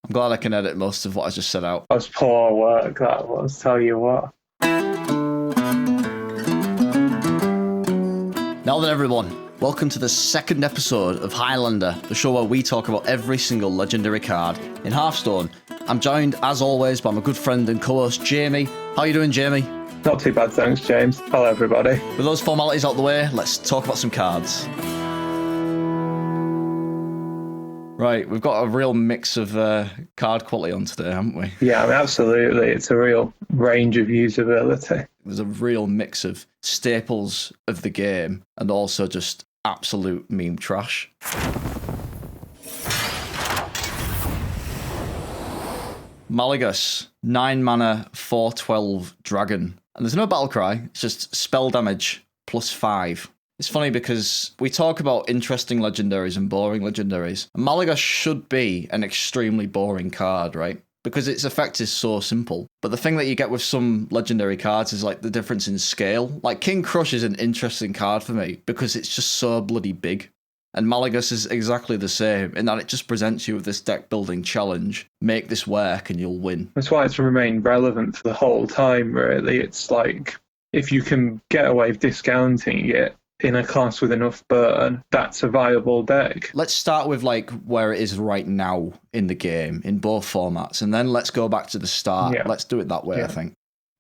I'm glad I can edit most of what I just said out. That was poor work, that was, tell you what. Now then, everyone, welcome to the second episode of Highlander, the show where we talk about every single legendary card in Hearthstone. I'm joined, as always, by my good friend and co-host, Jamie. How are you doing, Jamie? Not too bad, thanks, James. Hello, everybody. With those formalities out the way, let's talk about some cards. Right, we've got a real mix of card quality on today, haven't we? Yeah, I mean, absolutely. It's a real range of usability. There's a real mix of staples of the game and also just absolute meme trash. Malygos, 9 mana, 4/12 dragon. And there's no battle cry, it's just spell damage plus 5. It's funny because we talk about interesting legendaries and boring legendaries. And Malygos should be an extremely boring card, right? Because its effect is so simple. But the thing that you get with some legendary cards is like the difference in scale. Like King Crush is an interesting card for me because it's just so bloody big. And Malygos is exactly the same in that it just presents you with this deck building challenge. Make this work and you'll win. That's why it's remained relevant for the whole time, really. It's like, if you can get away with discounting it in a class with enough burn, that's a viable deck. Let's start with like where it is right now in the game, in both formats, and then let's go back to the start. Yeah. Let's do it that way, I think.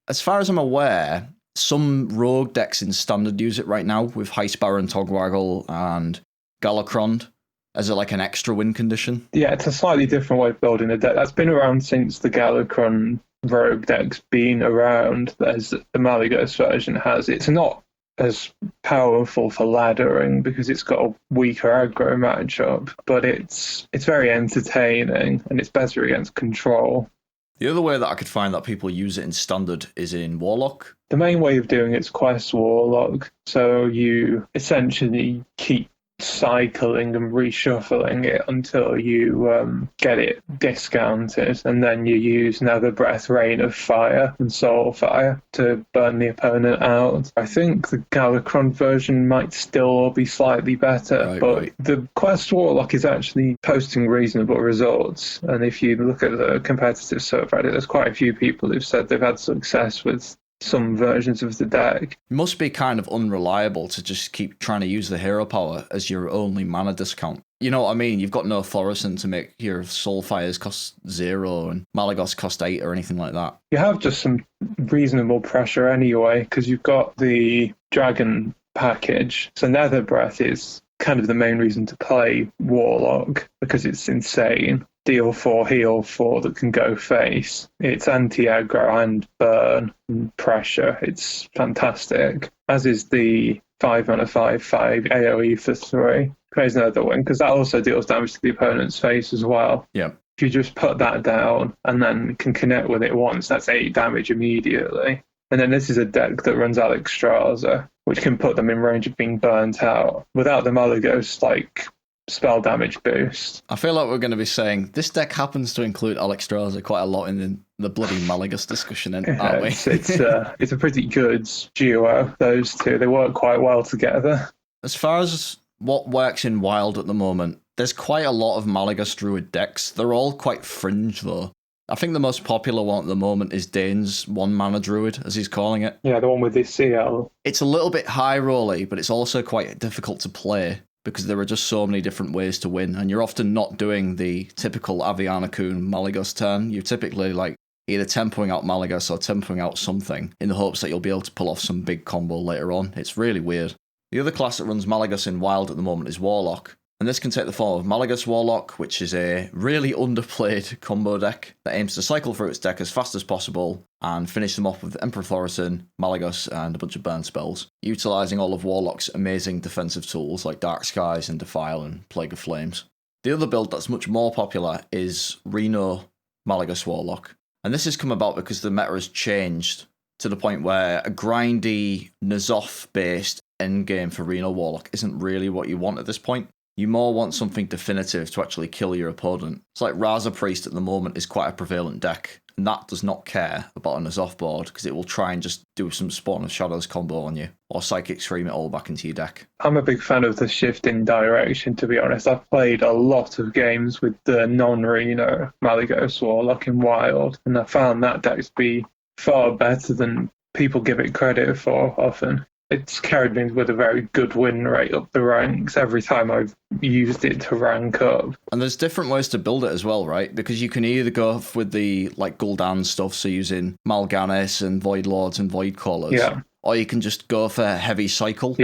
As far as I'm aware, some rogue decks in Standard use it right now with Heist Baron, Togwaggle, and Galacrond as like an extra win condition. Yeah, it's a slightly different way of building a deck. That's been around since the Galacrond rogue deck's been around, as the Malygos version has. It's not as powerful for laddering because it's got a weaker aggro matchup, but it's very entertaining and it's better against control. The other way that I could find that people use it in Standard is in Warlock. The main way of doing it's Quest Warlock, so you essentially keep cycling and reshuffling it until you get it discounted, and then you use Nether Breath, Rain of Fire and Soul Fire to burn the opponent out. I think the Galacrond version might still be slightly better, but the Quest Warlock is actually posting reasonable results, and if you look at the competitive subreddit, there's quite a few people who've said they've had success with some versions of the deck. It must be kind of unreliable to just keep trying to use the hero power as your only mana discount. You know what I mean? You've got no Thorison to make your Soulfires cost 0 and Malygos cost 8 or anything like that. You have just some reasonable pressure anyway, because you've got the Dragon package. So Nether Breath is kind of the main reason to play Warlock, because it's insane. Deal 4, heal 4 that can go face. It's anti-aggro and burn and pressure. It's fantastic. As is the 5 mana 5/5 AoE for 3. Creates another one, because that also deals damage to the opponent's face as well. Yeah. If you just put that down and then can connect with it once, that's 8 damage immediately. And then this is a deck that runs Alexstrasza, which can put them in range of being burnt out without the Malygos, like, spell damage boost. I feel like we're going to be saying this deck happens to include Alexstrasza quite a lot in the bloody Malygos discussion, aren't we? It's a pretty good duo, those two. They work quite well together. As far as what works in Wild at the moment, there's quite a lot of Malygos Druid decks. They're all quite fringe, though. I think the most popular one at the moment is Dane's 1 mana Druid, as he's calling it. Yeah, the one with the CL. It's a little bit high rolly, but it's also quite difficult to play, because there are just so many different ways to win, and you're often not doing the typical Aviana Kun Malygos turn. You're typically like either tempoing out Malygos or tempoing out something in the hopes that you'll be able to pull off some big combo later on. It's really weird. The other class that runs Malygos in Wild at the moment is Warlock, and this can take the form of Malygos Warlock, which is a really underplayed combo deck that aims to cycle through its deck as fast as possible and finish them off with Emperor Thorison, Malygos, and a bunch of burn spells, utilising all of Warlock's amazing defensive tools like Dark Skies and Defile and Plague of Flames. The other build that's much more popular is Reno Malygos Warlock, and this has come about because the meta has changed to the point where a grindy N'Zoth-based endgame for Reno Warlock isn't really what you want at this point. You more want something definitive to actually kill your opponent. It's like Raza Priest at the moment is quite a prevalent deck, and that does not care about an Azoth board because it will try and just do some Spawn of Shadows combo on you, or Psychic Scream it all back into your deck. I'm a big fan of the shift in direction, to be honest. I've played a lot of games with the non-Reno Malygos Warlock in Wild, and I found that deck to be far better than people give it credit for often. It's carried me with a very good win rate up the ranks every time I've used it to rank up. And there's different ways to build it as well, right? Because you can either go with the like Gul'dan stuff, so using Mal'Ganis and Void Lords and Void Callers. Yeah. Or you can just go for heavy cycle,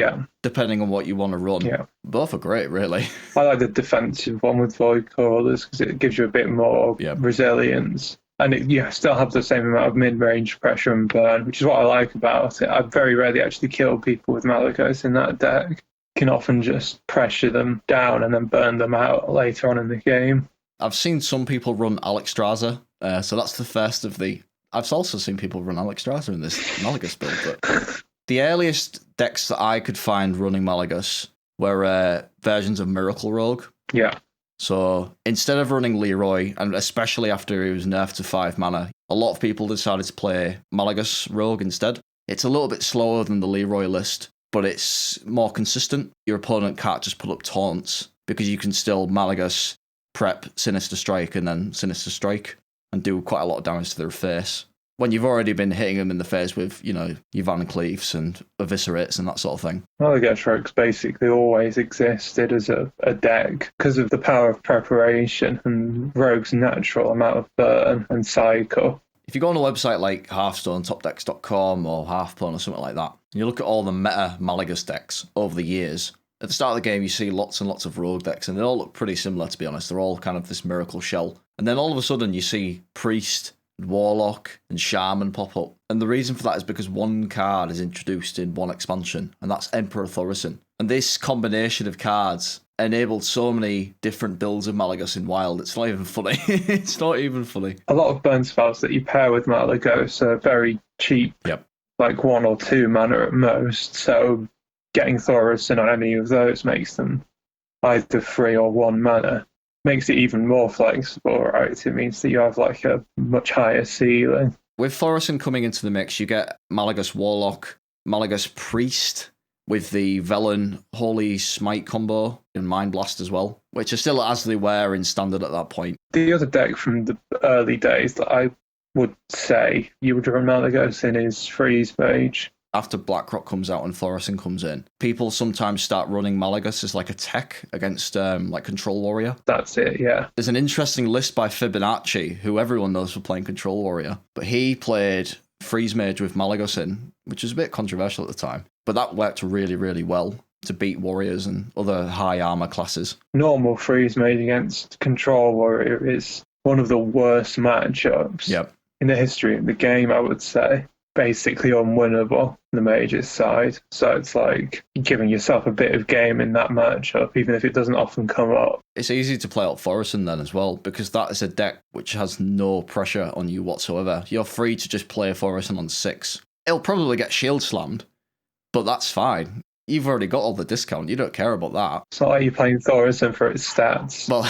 depending on what you want to run. Yeah. Both are great, really. I like the defensive one with Void Callers because it gives you a bit more resilience. And you still have the same amount of mid-range pressure and burn, which is what I like about it. I very rarely actually kill people with Malygos in that deck. You can often just pressure them down and then burn them out later on in the game. I've seen some people run Alexstrasza, so that's the first of the... I've also seen people run Alexstrasza in this Malygos build, but the earliest decks that I could find running Malygos were versions of Miracle Rogue. Yeah. So instead of running Leroy, and especially after he was nerfed to 5 mana, a lot of people decided to play Malygos Rogue instead. It's a little bit slower than the Leroy list, but it's more consistent. Your opponent can't just put up taunts, because you can still Malygos, prep, Sinister Strike, and then Sinister Strike, and do quite a lot of damage to their face. When you've already been hitting them in the face with, you know, your Van Cleaves and Eviscerates and that sort of thing. Malygos Rogues basically always existed as a deck because of the power of preparation and Rogue's natural amount of burn and cycle. If you go on a website like Hearthstone, topdecks.com or Hearthstone or something like that, and you look at all the meta Malygos decks over the years, at the start of the game you see lots and lots of Rogue decks, and they all look pretty similar, to be honest. They're all kind of this miracle shell. And then all of a sudden you see Priest, Warlock and Shaman pop up, and the reason for that is because one card is introduced in one expansion, and that's Emperor Thaurissan. And this combination of cards enabled so many different builds of Malygos in Wild, it's not even funny. It's not even funny. A lot of burn spells that you pair with Malygos are very cheap, like 1 or 2 mana at most, so getting Thaurissan on any of those makes them either 3 or 1 mana. Makes it even more flexible, right? It means that you have like a much higher ceiling. With Thaurissan coming into the mix, you get Malygos Warlock, Malygos Priest with the Velen Holy Smite combo and Mind Blast as well, which are still as they were in Standard at that point. The other deck from the early days that I would say you would run Malygos in is Freeze Mage. After Blackrock comes out and Thaurissan comes in, people sometimes start running Malygos as like a tech against like Control Warrior. That's it, yeah. There's an interesting list by Fibonacci, who everyone knows for playing Control Warrior, but he played Freeze Mage with Malygos in, which was a bit controversial at the time, but that worked really, really well to beat Warriors and other high armor classes. Normal Freeze Mage against Control Warrior is one of the worst matchups in the history of the game, I would say. Basically unwinnable on the Mage's side. So it's like giving yourself a bit of game in that matchup, even if it doesn't often come up. It's easy to play out Thaurissan then as well, because that is a deck which has no pressure on you whatsoever. You're free to just play Thaurissan on 6. It'll probably get shield slammed, but that's fine. You've already got all the discount. You don't care about that. It's not like you're playing Thaurissan for its stats. Well,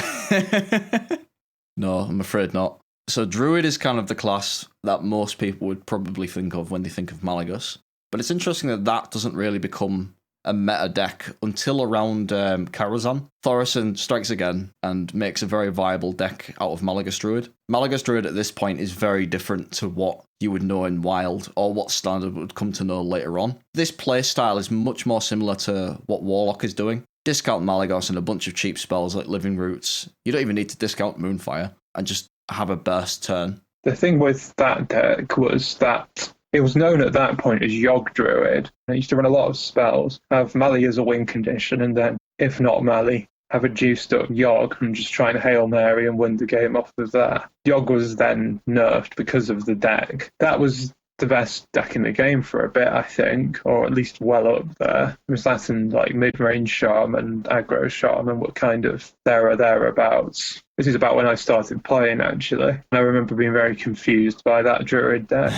no, I'm afraid not. So Druid is kind of the class that most people would probably think of when they think of Malygos. But it's interesting that that doesn't really become a meta deck until around Karazhan. Thaurissan strikes again and makes a very viable deck out of Malygos Druid. Malygos Druid at this point is very different to what you would know in Wild or what Standard would come to know later on. This playstyle is much more similar to what Warlock is doing. Discount Malygos and a bunch of cheap spells like Living Roots. You don't even need to discount Moonfire and just have a burst turn. The thing with that deck was that it was known at that point as Yogg Druid. It used to run a lot of spells, have Mali as a win condition, and then, if not Mali, have a juiced up Yogg and just try and Hail Mary and win the game off of that. Yogg was then nerfed because of the deck. That was the best deck in the game for a bit, I think, or at least well up there. It was that and like mid-range Shaman, aggro Shaman were kind of there or thereabouts. This is about when I started playing, actually. And I remember being very confused by that Druid deck.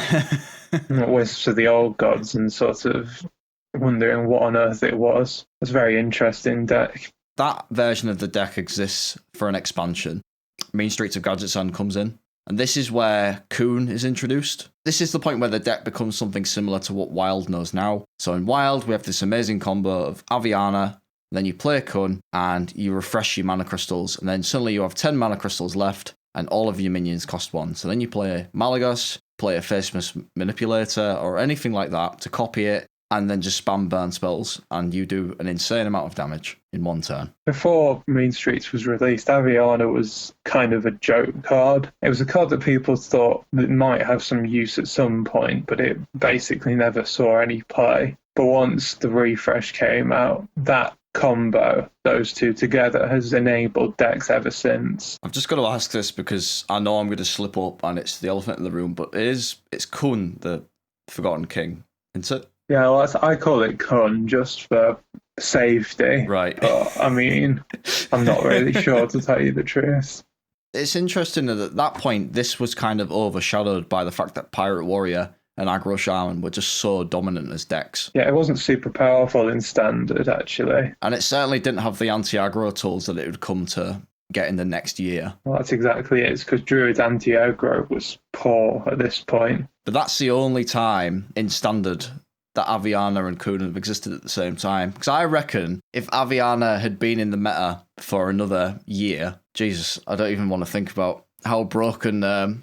Wisps of the Old Gods and sort of wondering what on earth it was. It was a very interesting deck. that version of the deck exists for an expansion. Mean Streets of Gadgetzan comes in. And this is where Khun is introduced. This is the point where the deck becomes something similar to what Wild knows now. So in Wild, we have this amazing combo of Aviana, then you play Khun, and you refresh your mana crystals, and then suddenly you have 10 mana crystals left, and all of your minions cost 1. So then you play Malygos, play a Faceless Manipulator, or anything like that to copy it, and then just spam burn spells, and you do an insane amount of damage in one turn. Before Mean Streets was released, Aviana was kind of a joke card. It was a card that people thought that might have some use at some point, but it basically never saw any play. But once the refresh came out, that combo, those two together, has enabled decks ever since. I've just got to ask this because I know I'm going to slip up, and it's the elephant in the room, but it's Khun, the Forgotten King, isn't it? Yeah, well, I call it Khun just for safety. Right. But, I mean, I'm not really sure, to tell you the truth. It's interesting that at that point, this was kind of overshadowed by the fact that Pirate Warrior and Aggro Shaman were just so dominant as decks. Yeah, it wasn't super powerful in Standard, actually. And it certainly didn't have the anti-aggro tools that it would come to get in the next year. Well, that's exactly it. It's because Druid's anti-aggro was poor at this point. But that's the only time in Standard that Aviana and Khun have existed at the same time. Because I reckon if Aviana had been in the meta for another year, Jesus, I don't even want to think about how broken... Oh,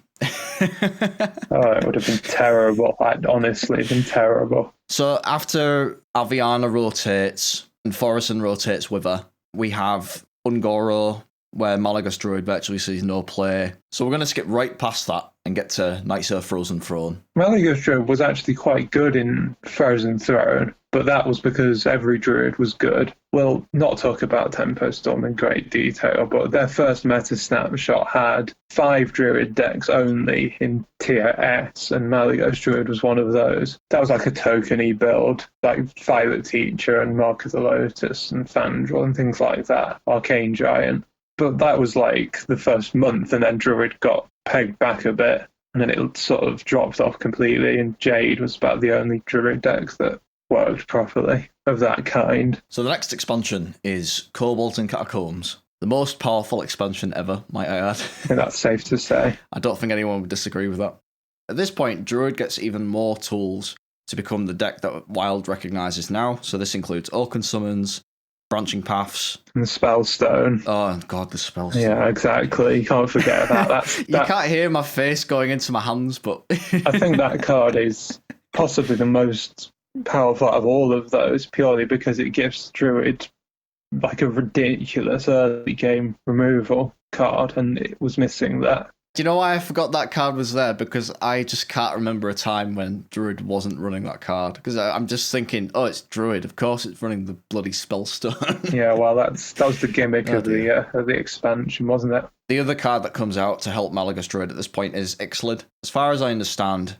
it would have been terrible. I'd honestly been terrible. So after Aviana rotates and Forison rotates with her, we have Ungoro, where Malygos Druid virtually sees no play. So we're going to skip right past that and get to Knights of Frozen Throne. Malygos Druid was actually quite good in Frozen Throne, but that was because every Druid was good. We'll not talk about Tempo Storm in great detail, but their first meta snapshot had 5 Druid decks only in tier S, and Malygos Druid was one of those. That was like a tokeny build, like Violet Teacher and Mark of the Lotus and Fandral and things like that, Arcane Giant. But that was like the first month, and then Druid got pegged back a bit, and then it sort of dropped off completely, and Jade was about the only Druid decks that worked properly of that kind. So the next expansion is Cobalt and Catacombs. The most powerful expansion ever, might I add. I think that's safe to say. I don't think anyone would disagree with that. At this point, Druid gets even more tools to become the deck that Wild recognises now. So this includes Oaken Summons, Branching Paths. And the Spellstone. Oh, God, the Spellstone. Yeah, exactly. You can't forget that. You can't hear my face going into my hands, but... I think that card is possibly the most powerful out of all of those, purely because it gives Druid like a ridiculous early game removal card, and it was missing that. Do you know why I forgot that card was there? Because I just can't remember a time when Druid wasn't running that card. Because I'm just thinking, oh, it's Druid. Of course it's running the bloody Spellstone. Yeah, well, that was the gimmick of the expansion, wasn't it? The other card that comes out to help Malygos Druid at this point is Ixlid. As far as I understand,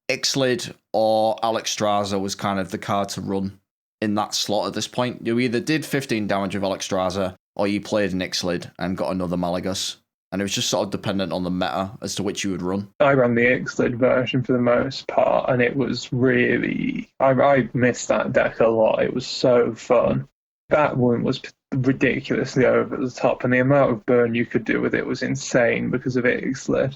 Ixlid or Alexstrasza was kind of the card to run in that slot at this point. You either did 15 damage with Alexstrasza, or you played an Ixlid and got another Malygos. And it was just sort of dependent on the meta as to which you would run. I ran the Ixlid version for the most part, and it was really... I missed that deck a lot. It was so fun. That one was ridiculously over the top, and the amount of burn you could do with it was insane because of Ixlid.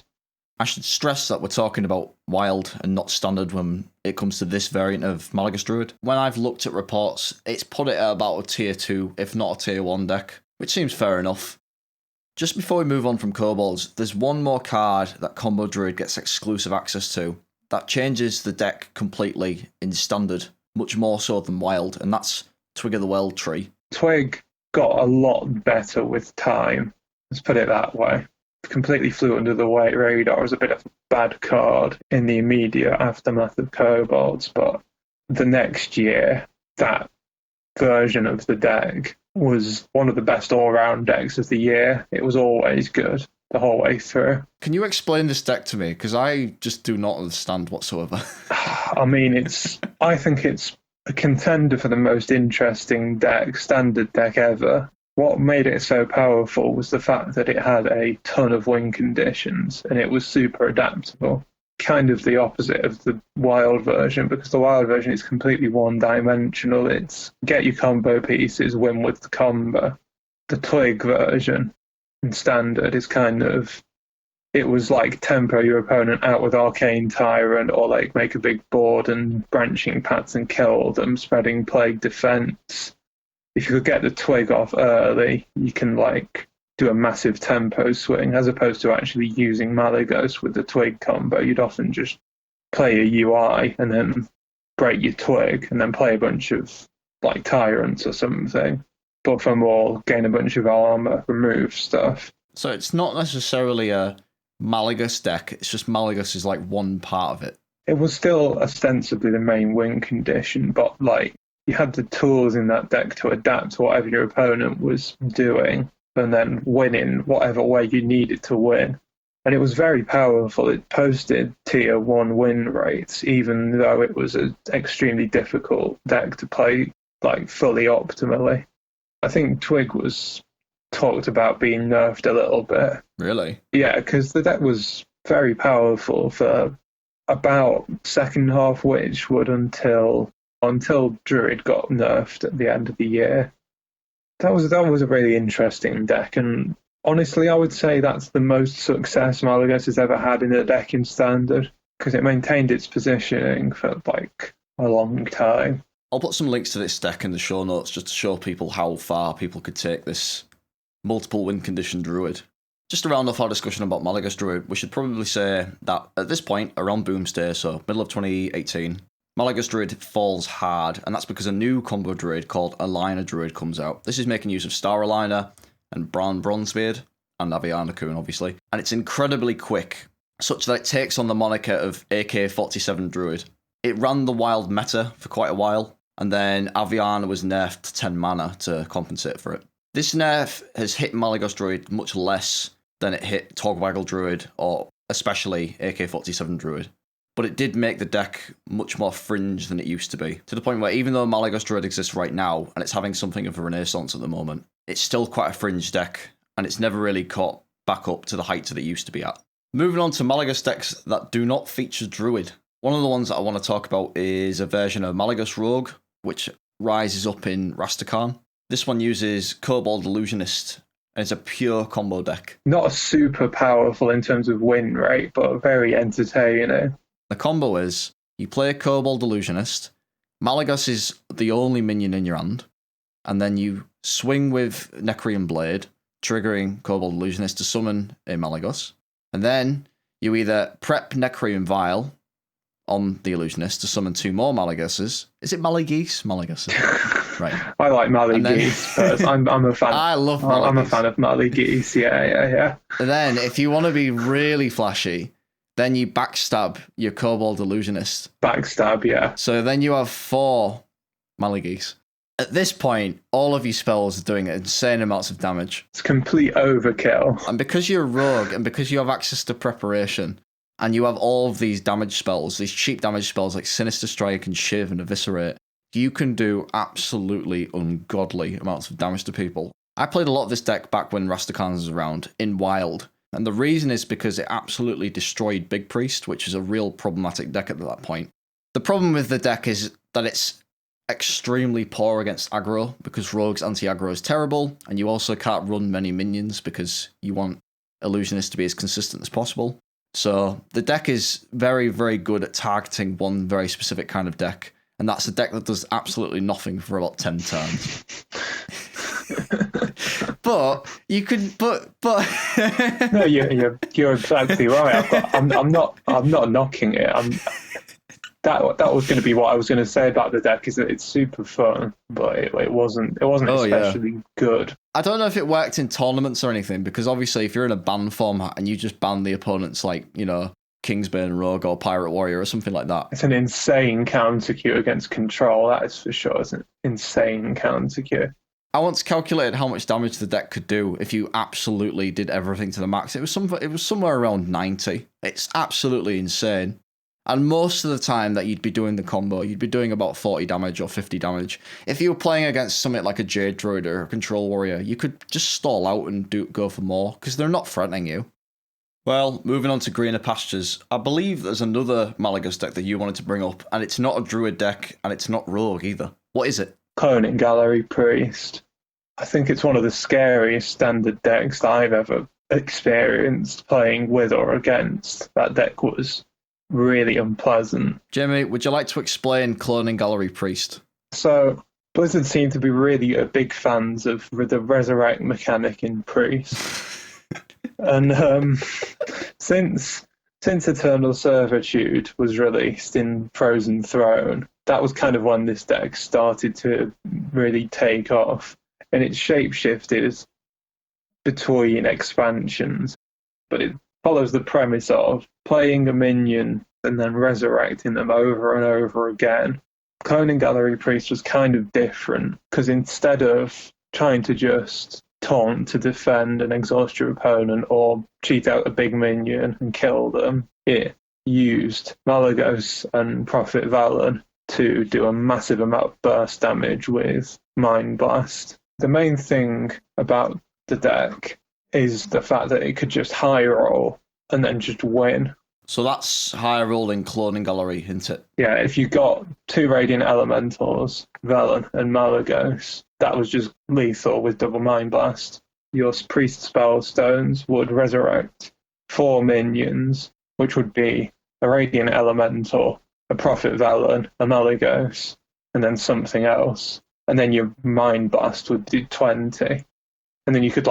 I should stress that we're talking about Wild and not Standard when it comes to this variant of Malygos Druid. When I've looked at reports, it's put it at about a tier 2, if not a tier 1 deck, which seems fair enough. Just before we move on from Kobolds, there's one more card that Combo Druid gets exclusive access to that changes the deck completely in Standard, much more so than Wild, and that's Twig of the World Tree. Twig got a lot better with time, let's put it that way. Completely flew under the radar. It was a bit of a bad card in the immediate aftermath of Kobolds, but the next year, that version of the deck was one of the best all-round decks of the year. It was always good the whole way through. Can you explain this deck to me? Because I just do not understand whatsoever. I mean, I think it's a contender for the most interesting deck, Standard deck ever. What made it so powerful was the fact that it had a ton of win conditions, and it was super adaptable. Kind of the opposite of the Wild version, because the Wild version is completely one-dimensional. It's get your combo pieces, win with the combo. the Twig version in Standard is kind of, it was like tempo your opponent out with Arcane Tyrant, or like make a big board and branching paths and kill them, spreading Plague Defense. If you could get the Twig off early, you can like do a massive tempo swing, as opposed to actually using Malygos with the Twig combo. You'd often just play a UI and then break your Twig and then play a bunch of like Tyrants or something. But for more, gain a bunch of armor, remove stuff. So it's not necessarily a Malygos deck, it's just Malygos is like one part of it. It was still ostensibly the main win condition, but like you had the tools in that deck to adapt to whatever your opponent was doing and then win in whatever way you needed to win. And it was very powerful. It posted tier 1 win rates, even though it was an extremely difficult deck to play like fully optimally. I think Twig was talked about being nerfed a little bit. Really? Yeah, because the deck was very powerful for about second half Witchwood until Druid got nerfed at the end of the year. That was a really interesting deck, and honestly, I would say that's the most success Malygos has ever had in a deck in Standard, because it maintained its positioning for like a long time. I'll put some links to this deck in the show notes just to show people how far people could take this multiple win condition Druid. Just to round off our discussion about Malygos Druid, we should probably say that at this point, around Boomsday, so middle of 2018, Malygos Druid falls hard, and that's because a new combo Druid called Aligner Druid comes out. This is making use of Star Aligner and Bronzebeard, and Aviana-kun, obviously. And it's incredibly quick, such that it takes on the moniker of AK-47 Druid. It ran the wild meta for quite a while, and then Aviana was nerfed to 10 mana to compensate for it. This nerf has hit Malygos Druid much less than it hit Togwaggle Druid, or especially AK-47 Druid. But it did make the deck much more fringe than it used to be, to the point where even though Malygos Druid exists right now, and it's having something of a renaissance at the moment, it's still quite a fringe deck, and it's never really caught back up to the heights that it used to be at. Moving on to Malygos decks that do not feature Druid. One of the ones that I want to talk about is a version of Malygos Rogue, which rises up in Rastakhan. This one uses Kobold Illusionist, and it's a pure combo deck. Not super powerful in terms of win rate, but very entertaining. The combo is, you play Kobold Illusionist, Malygos is the only minion in your hand, and then you swing with Necrean Blade, triggering Kobold Illusionist to summon a Malygos, and then you either prep Necrean Vial on the Illusionist to summon 2 more Malygoses. Is it Malygos? Malygos. Right. I like Malygos first. I'm a fan. I love Malygos. I'm a fan of Malygos, yeah. And then, if you want to be really flashy, then you backstab your Kobold Illusionist. Backstab, yeah. So then you have 4 Malygos. At this point, all of your spells are doing insane amounts of damage. It's complete overkill. And because you're a rogue, and because you have access to preparation, and you have all of these damage spells, these cheap damage spells like Sinister Strike and Shiv and Eviscerate, you can do absolutely ungodly amounts of damage to people. I played a lot of this deck back when Rastakhan was around, in Wild. And the reason is because it absolutely destroyed Big Priest, which is a real problematic deck at that point. The problem with the deck is that it's extremely poor against aggro, because Rogue's anti-aggro is terrible, and you also can't run many minions because you want Illusionist to be as consistent as possible. So the deck is very, very good at targeting one very specific kind of deck, and that's a deck that does absolutely nothing for about 10 turns. But you could, but No, you're exactly right. I'm not knocking it. That was going to be what I was going to say about the deck, is that it's super fun, but it wasn't especially good. I don't know if it worked in tournaments or anything, because obviously if you're in a ban format and you just ban the opponent's, like, you know, Kingsbane Rogue or Pirate Warrior or something like that. It's an insane counter queue against control, that is for sure. It's an insane counter queue. I once calculated how much damage the deck could do if you absolutely did everything to the max. It was somewhere around 90. It's absolutely insane. And most of the time that you'd be doing the combo, you'd be doing about 40 damage or 50 damage. If you were playing against something like a Jade Druid or a Control Warrior, you could just stall out and go for more, because they're not threatening you. Well, moving on to Greener Pastures, I believe there's another Malygos deck that you wanted to bring up, and it's not a Druid deck, and it's not Rogue either. What is it? Cloning Gallery Priest. I think it's one of the scariest standard decks that I've ever experienced playing with or against. That deck was really unpleasant. Jamie, would you like to explain Cloning Gallery Priest? So Blizzard seem to be really big fans of the resurrect mechanic in Priest. And since Eternal Servitude was released in Frozen Throne, that was kind of when this deck started to really take off. And it shapeshifted between expansions. But it follows the premise of playing a minion and then resurrecting them over and over again. Cloning Gallery Priest was kind of different, because instead of trying to just taunt to defend and exhaust your opponent or cheat out a big minion and kill them, it used Malygos and Prophet Valen to do a massive amount of burst damage with Mind Blast. The main thing about the deck is the fact that it could just high roll and then just win. So that's higher rolling Cloning Gallery, isn't it? Yeah, if you got 2 Radiant Elementals, Velen and Malygos, that was just lethal with double Mind Blast. Your Priest Spell Stones would resurrect 4 minions, which would be a Radiant Elemental, a Prophet Velen, a Malygos, and then something else. And then your Mind Blast would do 20. And then you could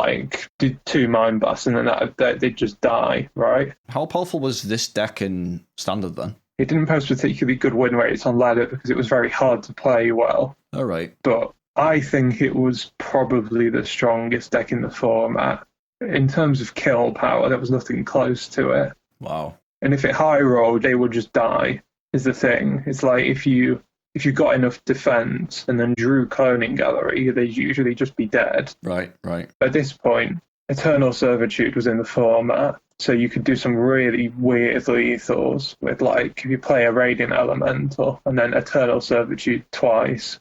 do 2 Mind Blasts, and then they'd just die, right? How powerful was this deck in Standard then? It didn't post particularly good win rates on ladder because it was very hard to play well. All right. But I think it was probably the strongest deck in the format. In terms of kill power, there was nothing close to it. Wow. And if it high rolled, they would just die, is the thing. It's like if you got enough defense and then drew Cloning Gallery, they'd usually just be dead. Right. At this point, Eternal Servitude was in the format, so you could do some really weird lethals with, if you play a Radiant Elemental and then Eternal Servitude twice,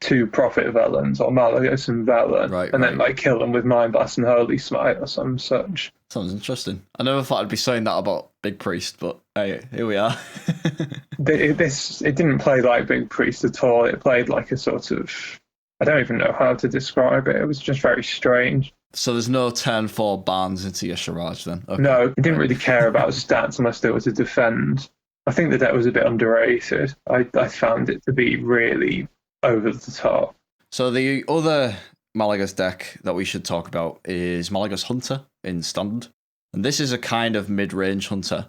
2 Prophet Velens or Malygos and Velen, then kill them with Mind Blast and Holy Smite or some such. Sounds interesting. I never thought I'd be saying that about Big Priest, but hey, here we are. It didn't play like Big Priest at all. It played like a sort of, I don't even know how to describe it. It was just very strange. So there's no turn 4 Barnes into your Shiraj then? Okay. No, it didn't really care about stats unless they were to defend. I think the deck was a bit underrated. I found it to be really over the top. So the other Malygos deck that we should talk about is Malygos Hunter in Standard. And this is a kind of mid-range hunter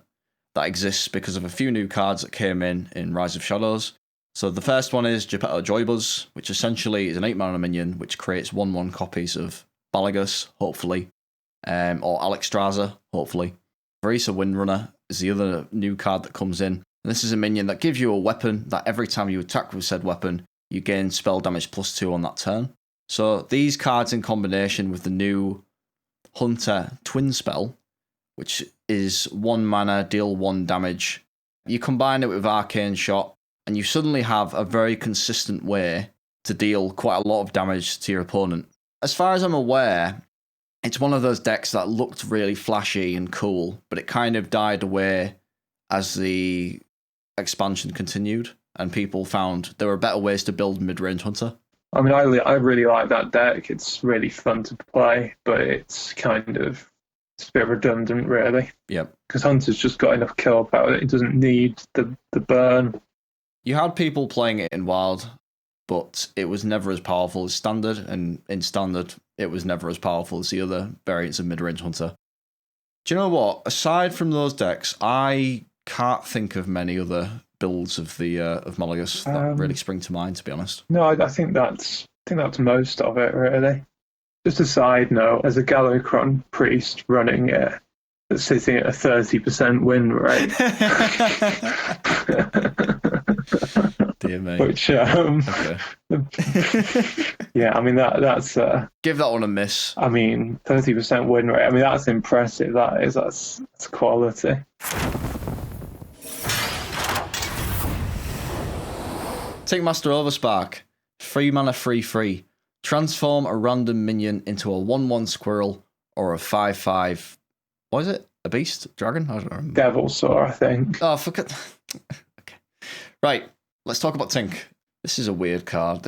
that exists because of a few new cards that came in Rise of Shadows. So the first one is Geppetto Joybuzz, which essentially is an 8-mana minion which creates 1/1 copies of Malygos, hopefully, or Alexstrasza, hopefully. Varisa Windrunner is the other new card that comes in. And this is a minion that gives you a weapon that every time you attack with said weapon, you gain spell damage +2 on that turn. So these cards in combination with the new Hunter Twin Spell, which is 1 mana, deal 1 damage. You combine it with Arcane Shot, and you suddenly have a very consistent way to deal quite a lot of damage to your opponent. As far as I'm aware, it's one of those decks that looked really flashy and cool, but it kind of died away as the expansion continued, and people found there were better ways to build mid-range Hunter. I mean, I really like that deck. It's really fun to play, but it's a bit redundant, really. Yep. Because Hunter's just got enough kill power that it doesn't need the burn. You had people playing it in Wild, but it was never as powerful as Standard, and in Standard, it was never as powerful as the other variants of mid-range Hunter. Do you know what? Aside from those decks, I can't think of many other builds of Malygos that really spring to mind, to be honest. No, I think that's most of it, really. Just a side note, as a Galakron priest running it, that's sitting at a 30% win rate. Dear me. Which, okay. Yeah, I mean, that's... give that one a miss. I mean, 30% win rate, I mean, that's impressive. That's quality. Tinkmaster Overspark. 3 mana 3/3. Transform a random minion into a 1/1 squirrel or a 5/5. What is it? A beast? Dragon? I don't remember. Devilsaur, I think. Oh, fuck it. Okay. Right, let's talk about Tink. This is a weird card.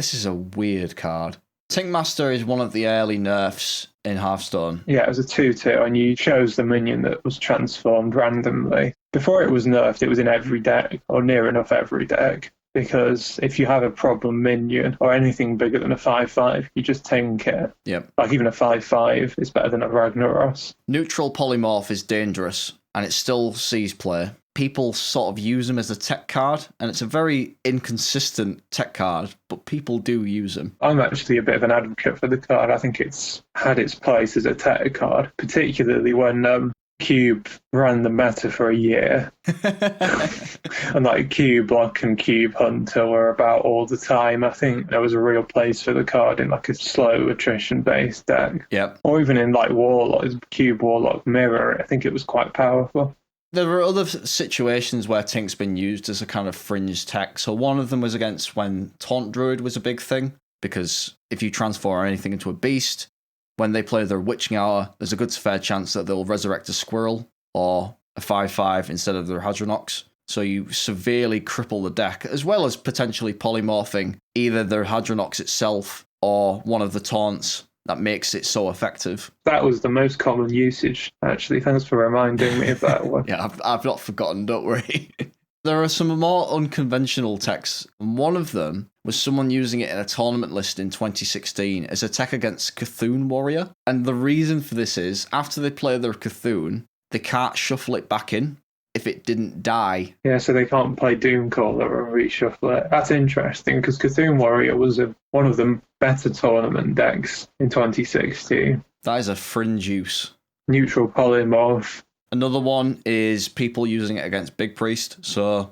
Tinkmaster is one of the early nerfs in Hearthstone. Yeah, it was a 2/2, and you chose the minion that was transformed randomly. Before it was nerfed, it was in every deck, or near enough every deck. Because if you have a problem minion or anything bigger than a 5/5, you just tank it. Yep. Like even a 5/5 is better than a Ragnaros. Neutral polymorph is dangerous, and it still sees play. People sort of use them as a tech card, and it's a very inconsistent tech card, but people do use them. I'm actually a bit of an advocate for the card. I think it's had its place as a tech card, particularly when Cube ran the meta for a year. And like Cube Lock and Cube Hunter were about all the time. I think there was a real place for the card in like a slow attrition based deck. Yep. Or even in like Warlock, Cube Warlock Mirror. I think it was quite powerful. There are other situations where Tink's been used as a kind of fringe tech. So one of them was against when Taunt Druid was a big thing, because if you transform anything into a beast, when they play their Witching Hour, there's a good fair chance that they'll resurrect a squirrel or a 5/5 instead of their Hadronox. So you severely cripple the deck, as well as potentially polymorphing either their Hadronox itself or one of the taunts that makes it so effective. That was the most common usage, actually. Thanks for reminding me of that one. Yeah, I've not forgotten, don't worry. There are some more unconventional techs, and one of them was someone using it in a tournament list in 2016 as a tech against Cthulhu Warrior. And the reason for this is, after they play their Cthulhu, they can't shuffle it back in if it didn't die. Yeah, so they can't play Doomcaller or reshuffle it. That's interesting, because Cthulhu Warrior was one of the better tournament decks in 2016. That is a fringe use. Neutral polymorph. Another one is people using it against Big Priest. So,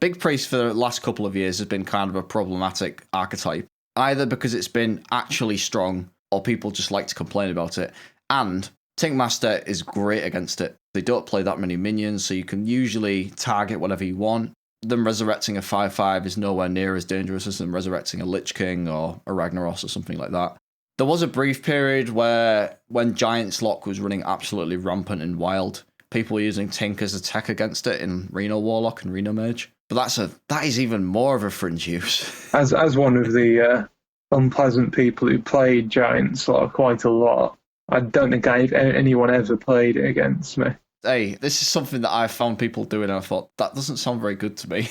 Big Priest for the last couple of years has been kind of a problematic archetype, either because it's been actually strong or people just like to complain about it. And Tinkmaster is great against it. They don't play that many minions, so you can usually target whatever you want. Them resurrecting a 5/5 is nowhere near as dangerous as them resurrecting a Lich King or a Ragnaros or something like that. There was a brief period where, when Giant's Lock was running absolutely rampant and wild, people were using Tink as a tech against it in Reno Warlock and Reno Mage. But that is even more of a fringe use. As one of the unpleasant people who played Giant's Lock quite a lot, I don't think anyone ever played it against me. Hey, this is something that I found people doing, and I thought, that doesn't sound very good to me.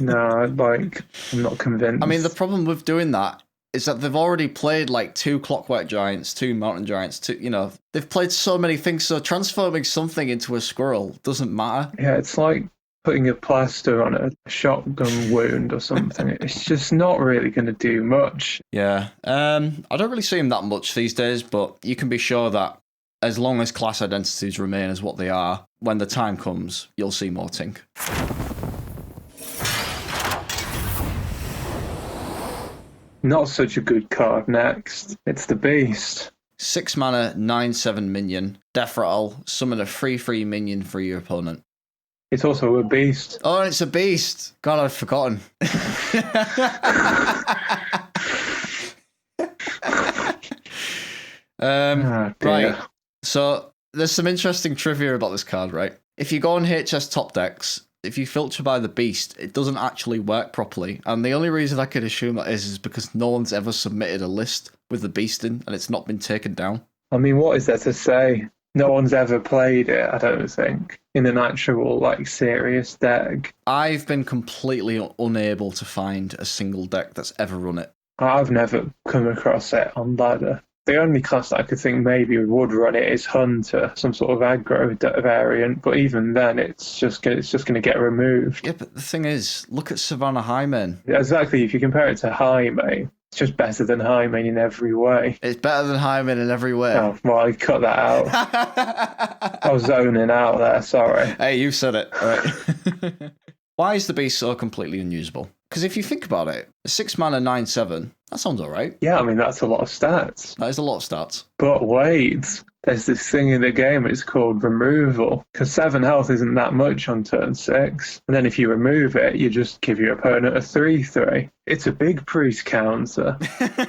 No, I'm not convinced. I mean, the problem with doing that is that they've already played like 2 Clockwork Giants, 2 Mountain Giants, they've played so many things, so transforming something into a squirrel doesn't matter. Yeah, it's like putting a plaster on a shotgun wound or something. It's just not really going to do much. Yeah, I don't really see him that much these days, but you can be sure that as long as class identities remain as what they are, when the time comes, you'll see more Tink. Not such a good card next. It's the Beast. 6 mana, 9/7 minion. Death Rattle, summon a 3/3 minion for your opponent. It's also a beast. Oh, it's a beast. God, I'd forgotten. Right. So there's some interesting trivia about this card, right? If you go on HS top decks, if you filter by the beast, it doesn't actually work properly. And the only reason I could assume that is because no one's ever submitted a list with the beast in and it's not been taken down. I mean, what is there to say? No one's ever played it, I don't think, in an actual, serious deck. I've been completely unable to find a single deck that's ever run it. I've never come across it on ladder. The only class that I could think maybe would run it is Hunter, some sort of aggro variant, but even then it's just going to get removed. Yeah, but the thing is, look at Savannah Highmane. Exactly, if you compare it to Highmane, it's just better than Highmane in every way. It's better than Highmane in every way. Oh, well, I cut that out. I was zoning out there, sorry. Hey, you said it. All right. Why is the beast so completely unusable? Because if you think about it, 6 mana, 9/7, that sounds all right. Yeah, I mean, that's a lot of stats. That is a lot of stats. But wait, there's this thing in the game, it's called removal. Because 7 health isn't that much on turn 6. And then if you remove it, you just give your opponent a 3/3. It's a big priest counter.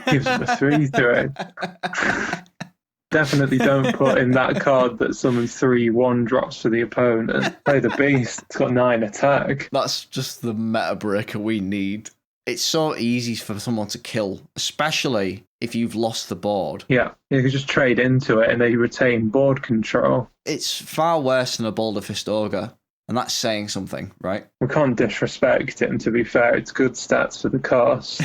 Gives them a 3/3. Definitely don't put in that card that summons 3/1 drops for the opponent. Play the beast. It's got 9 attack. That's just the meta breaker we need. It's so easy for someone to kill, especially if you've lost the board. Yeah, you can just trade into it and they retain board control. It's far worse than a Boulder Fist Ogre, and that's saying something, right? We can't disrespect him, to be fair. It's good stats for the cost.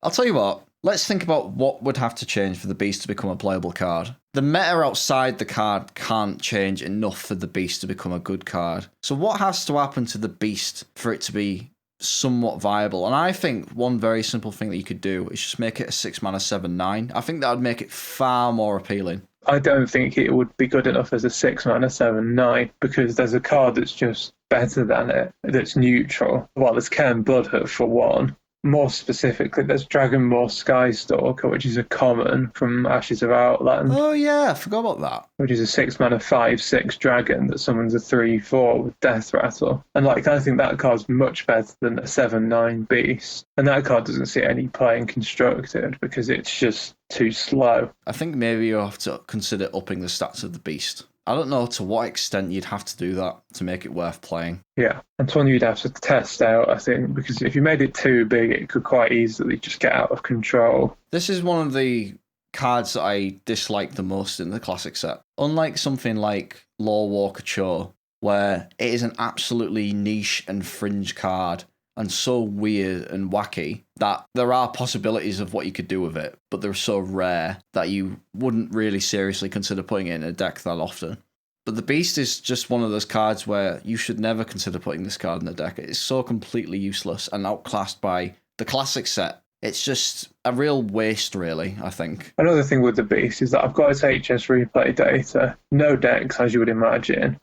I'll tell you what, let's think about what would have to change for the Beast to become a playable card. The meta outside the card can't change enough for the Beast to become a good card. So what has to happen to the Beast for it to be somewhat viable? And I think one very simple thing that you could do is just make it a 6-mana 7/9. I think that would make it far more appealing. I don't think it would be good enough as a 6-mana 7/9 because there's a card that's just better than it, that's neutral. Well, there's Cairn Bloodhoof for one. More specifically, there's Dragonmaw Skystalker, which is a common from Ashes of Outland. Oh yeah, I forgot about that. Which is a 6-mana 5/6 dragon that summons a 3/4 with Death Rattle. And I think that card's much better than a 7/9 beast. And that card doesn't see any play in Constructed because it's just too slow. I think maybe you have to consider upping the stats of the beast. I don't know to what extent you'd have to do that to make it worth playing. Yeah, it's one you'd have to test out, I think, because if you made it too big, it could quite easily just get out of control. This is one of the cards that I dislike the most in the classic set. Unlike something like Lore Walker Cho, where it is an absolutely niche and fringe card and so weird and wacky that there are possibilities of what you could do with it, but they're so rare that you wouldn't really seriously consider putting it in a deck that often. But the Beast is just one of those cards where you should never consider putting this card in the deck. It is so completely useless and outclassed by the classic set. It's just a real waste, really, I think. Another thing with the Beast is that I've got its HS replay data. No decks, as you would imagine.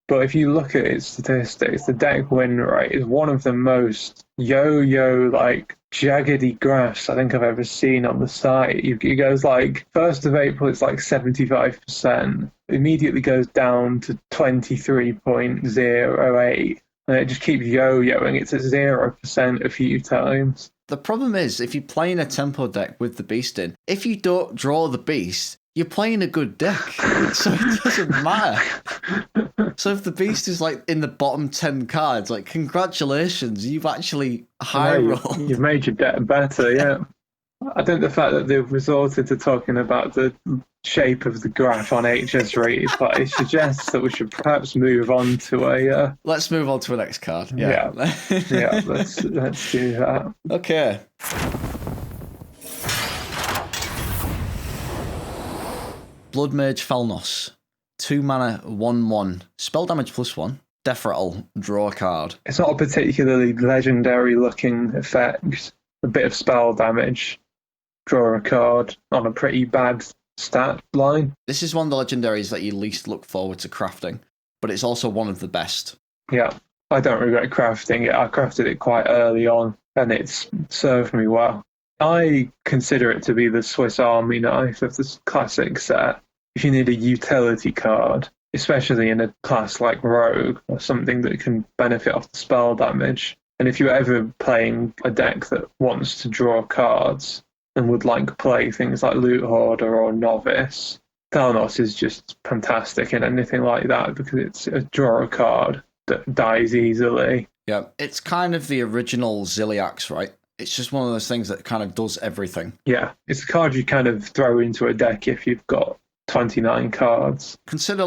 But if you look at its statistics, the deck win rate is one of the most yo-yo, jaggedy graphs I think I've ever seen on the site. It goes 1st of April, it's 75%. Immediately goes down to 23.08. And it just keeps yo-yoing. It's at 0% a few times. The problem is, if you're playing a tempo deck with the Beast in, if you don't draw the Beast, you're playing a good deck, so it doesn't matter. So if the Beast is in the bottom 10 cards, congratulations, you've actually high rolled. You've made your deck better, yeah. I think the fact that they've resorted to talking about the shape of the graph on HS rated play suggests that we should perhaps move on to a. Let's move on to the next card. Yeah, yeah. Let's do that. Okay. Bloodmage Thalnos, 2-mana 1/1, spell damage +1, Death Rattle, draw a card. It's not a particularly legendary looking effect. A bit of spell damage, draw a card on a pretty bad stat line. This is one of the legendaries that you least look forward to crafting, but it's also one of the best. Yeah, I don't regret crafting it. I crafted it quite early on, and it's served me well. I consider it to be the Swiss Army knife of this classic set. If you need a utility card, especially in a class like Rogue, or something that can benefit off the spell damage, and if you're ever playing a deck that wants to draw cards and would play things like Loot Hoarder or Novice, Thalnos is just fantastic in anything like that because it's a draw a card that dies easily. Yeah, it's kind of the original Ziliax, right? It's just one of those things that kind of does everything. Yeah, it's a card you kind of throw into a deck if you've got 29 cards. Consider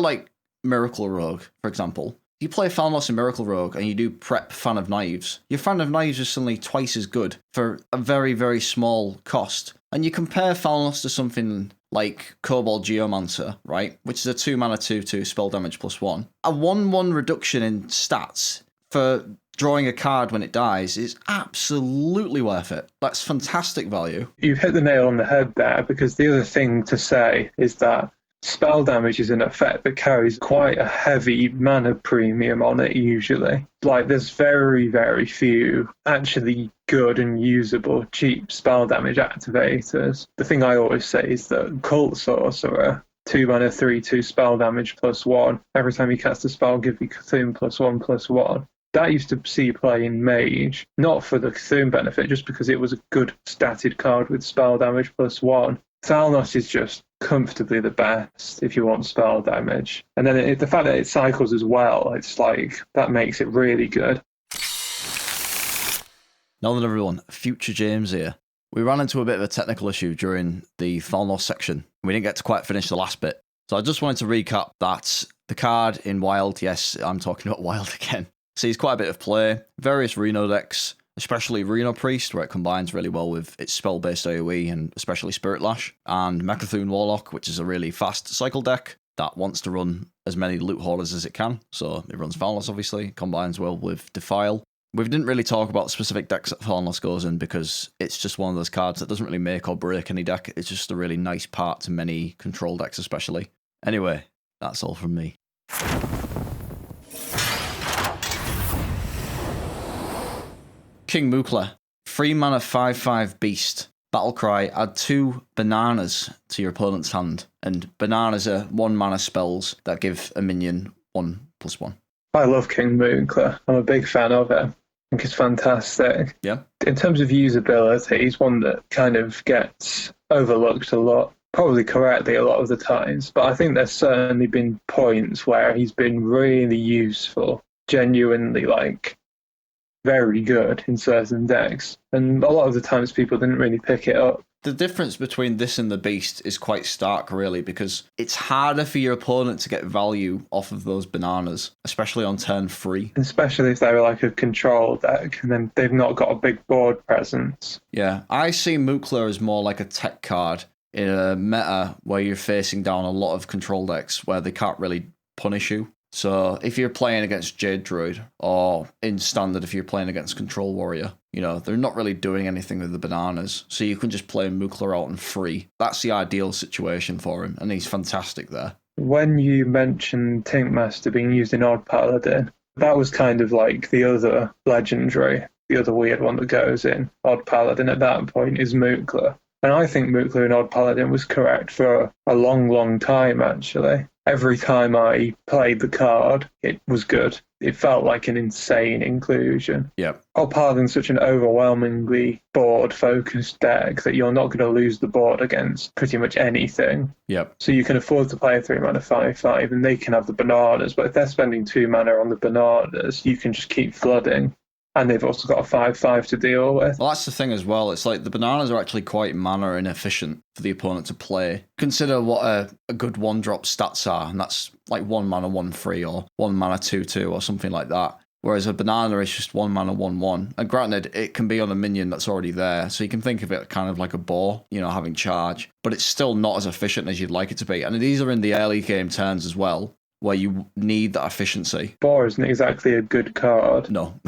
Miracle Rogue, for example. You play Thalnos in Miracle Rogue and you do prep Fan of Knives. Your Fan of Knives is suddenly twice as good for a very, very small cost. And you compare Thalnos to something like Kobold Geomancer, right? Which is a 2-mana 2/2 spell damage +1. A 1/1 reduction in stats for drawing a card when it dies is absolutely worth it. That's fantastic value. You've hit the nail on the head there, because the other thing to say is that spell damage is an effect that carries quite a heavy mana premium on it usually. There's very, very few actually good and usable cheap spell damage activators. The thing I always say is that Cult Sorcerer, 2-mana 3/2 spell damage +1. Every time you cast a spell, give you Cthulhu +1/+1. That used to see play in Mage, not for the Cthulhu benefit, just because it was a good statted card with spell damage +1. Thalnos is just comfortably the best if you want spell damage. And then the fact that it cycles as well, it's that makes it really good. Now then, everyone, Future James here. We ran into a bit of a technical issue during the Thalnos section. We didn't get to quite finish the last bit. So I just wanted to recap that the card in Wild, yes, I'm talking about Wild again, sees quite a bit of play. Various Reno decks, especially Reno Priest, where it combines really well with its spell-based AoE and especially Spirit Lash. And Mechathune Warlock, which is a really fast cycle deck that wants to run as many loot hoarders as it can. So it runs Thalnos, obviously, combines well with Defile. We didn't really talk about specific decks that Thalnos goes in because it's just one of those cards that doesn't really make or break any deck. It's just a really nice part to many control decks especially. Anyway, that's all from me. King Mukla. 3 mana 5/5 beast. Battlecry, add 2 bananas to your opponent's hand. And bananas are 1 mana spells that give a minion 1/1. I love King Mukla. I'm a big fan of it. I think it's fantastic. Yeah. In terms of usability, he's one that kind of gets overlooked a lot, probably correctly a lot of the times, but I think there's certainly been points where he's been really useful, genuinely, very good in certain decks. And a lot of the times people didn't really pick it up. The difference between this and the Beast is quite stark, really, because it's harder for your opponent to get value off of those bananas, especially on turn 3. Especially if they're like a control deck, and then they've not got a big board presence. Yeah, I see Mukla as more like a tech card in a meta where you're facing down a lot of control decks where they can't really punish you. So if you're playing against Jade Druid, or in Standard if you're playing against Control Warrior, they're not really doing anything with the bananas. So you can just play Mukla out and free. That's the ideal situation for him, and he's fantastic there. When you mentioned Tinkmaster being used in Odd Paladin, that was kind of like the other legendary, the other weird one that goes in Odd Paladin at that point is Mukla. And I think Mukla in Odd Paladin was correct for a long, long time, actually. Every time I played the card, it was good. It felt like an insane inclusion. Yep. Odd Paladin's such an overwhelmingly board-focused deck that you're not going to lose the board against pretty much anything. Yep. So you can afford to play a 3 mana 5/5, and they can have the bananas, but if they're spending 2 mana on the bananas, you can just keep flooding. And they've also got a 5/5 to deal with. Well, that's the thing as well. It's like the bananas are actually quite mana inefficient for the opponent to play. Consider what a good 1-drop stats are, and that's like 1 mana 1/3 or 1 mana 2/2 or something like that. Whereas a banana is just 1 mana 1/1. And granted, it can be on a minion that's already there, so you can think of it kind of like a boar, having charge. But it's still not as efficient as you'd like it to be. And these are in the early game turns as well, where you need that efficiency. Boar isn't exactly a good card. No.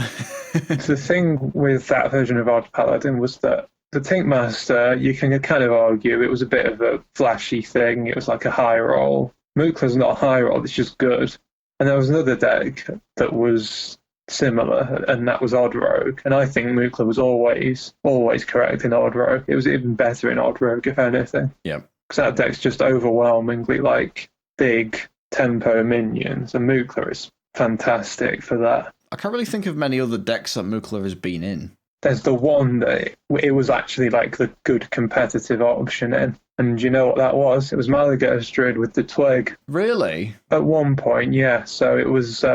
The thing with that version of Odd Paladin was that the Tinkmaster, you can kind of argue it was a bit of a flashy thing. It was like a high roll. Mukla's not a high roll, it's just good. And there was another deck that was similar, and that was Odd Rogue. And I think Mukla was always correct in Odd Rogue. It was even better in Odd Rogue, if anything. Yeah. Because that deck's just overwhelmingly big tempo minions, and Mukla is fantastic for that. I can't really think of many other decks that Mukla has been in. There's the one that it was actually like the good competitive option in. And you know what that was? It was Malygos Druid with the Twig. Really? At one point, yeah. So it was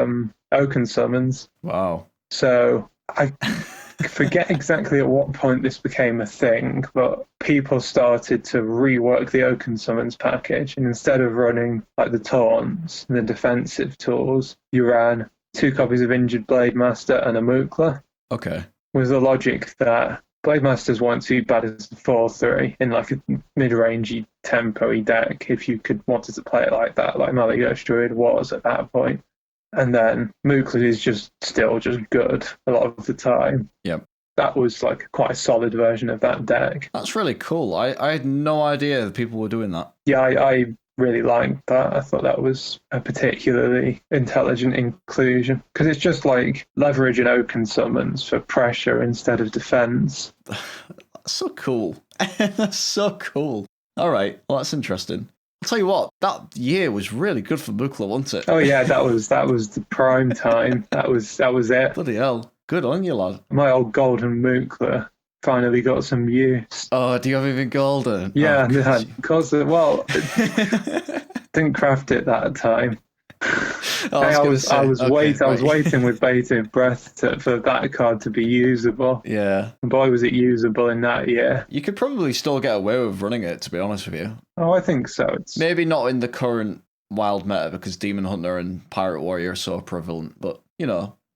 Oaken Summons. Wow. So I forget exactly at what point this became a thing, but people started to rework the Oaken Summons package. And instead of running the taunts and the defensive tools, you ran 2 copies of Injured Blademaster and a Mukla. Okay. With the logic that Blademasters weren't too bad as a 4/3 in a mid-rangey, tempo-y deck if you wanted to play it like that, like Malygos Druid was at that point. And then Mukla is still just good a lot of the time. Yep. That was quite a solid version of that deck. That's really cool. I had no idea that people were doing that. Yeah, I really liked that. I thought that was a particularly intelligent inclusion because it's just leveraging Oaken Summons for pressure instead of defense. That's so cool. That's so cool. All right, well, that's interesting. I'll tell you what, that year was really good for Mukla, wasn't it? Oh yeah, that was the prime time. that was it. Bloody hell. Good on you, lad. My old golden Mukla finally got some use. Oh, do you have even golden? Yeah, oh, because didn't craft it that time. I was right. waiting with bated breath for that card to be usable. Yeah. Boy, was it usable in that year. You could probably still get away with running it, to be honest with you. Oh, I think so. Maybe not in the current wild meta because Demon Hunter and Pirate Warrior are so prevalent, but,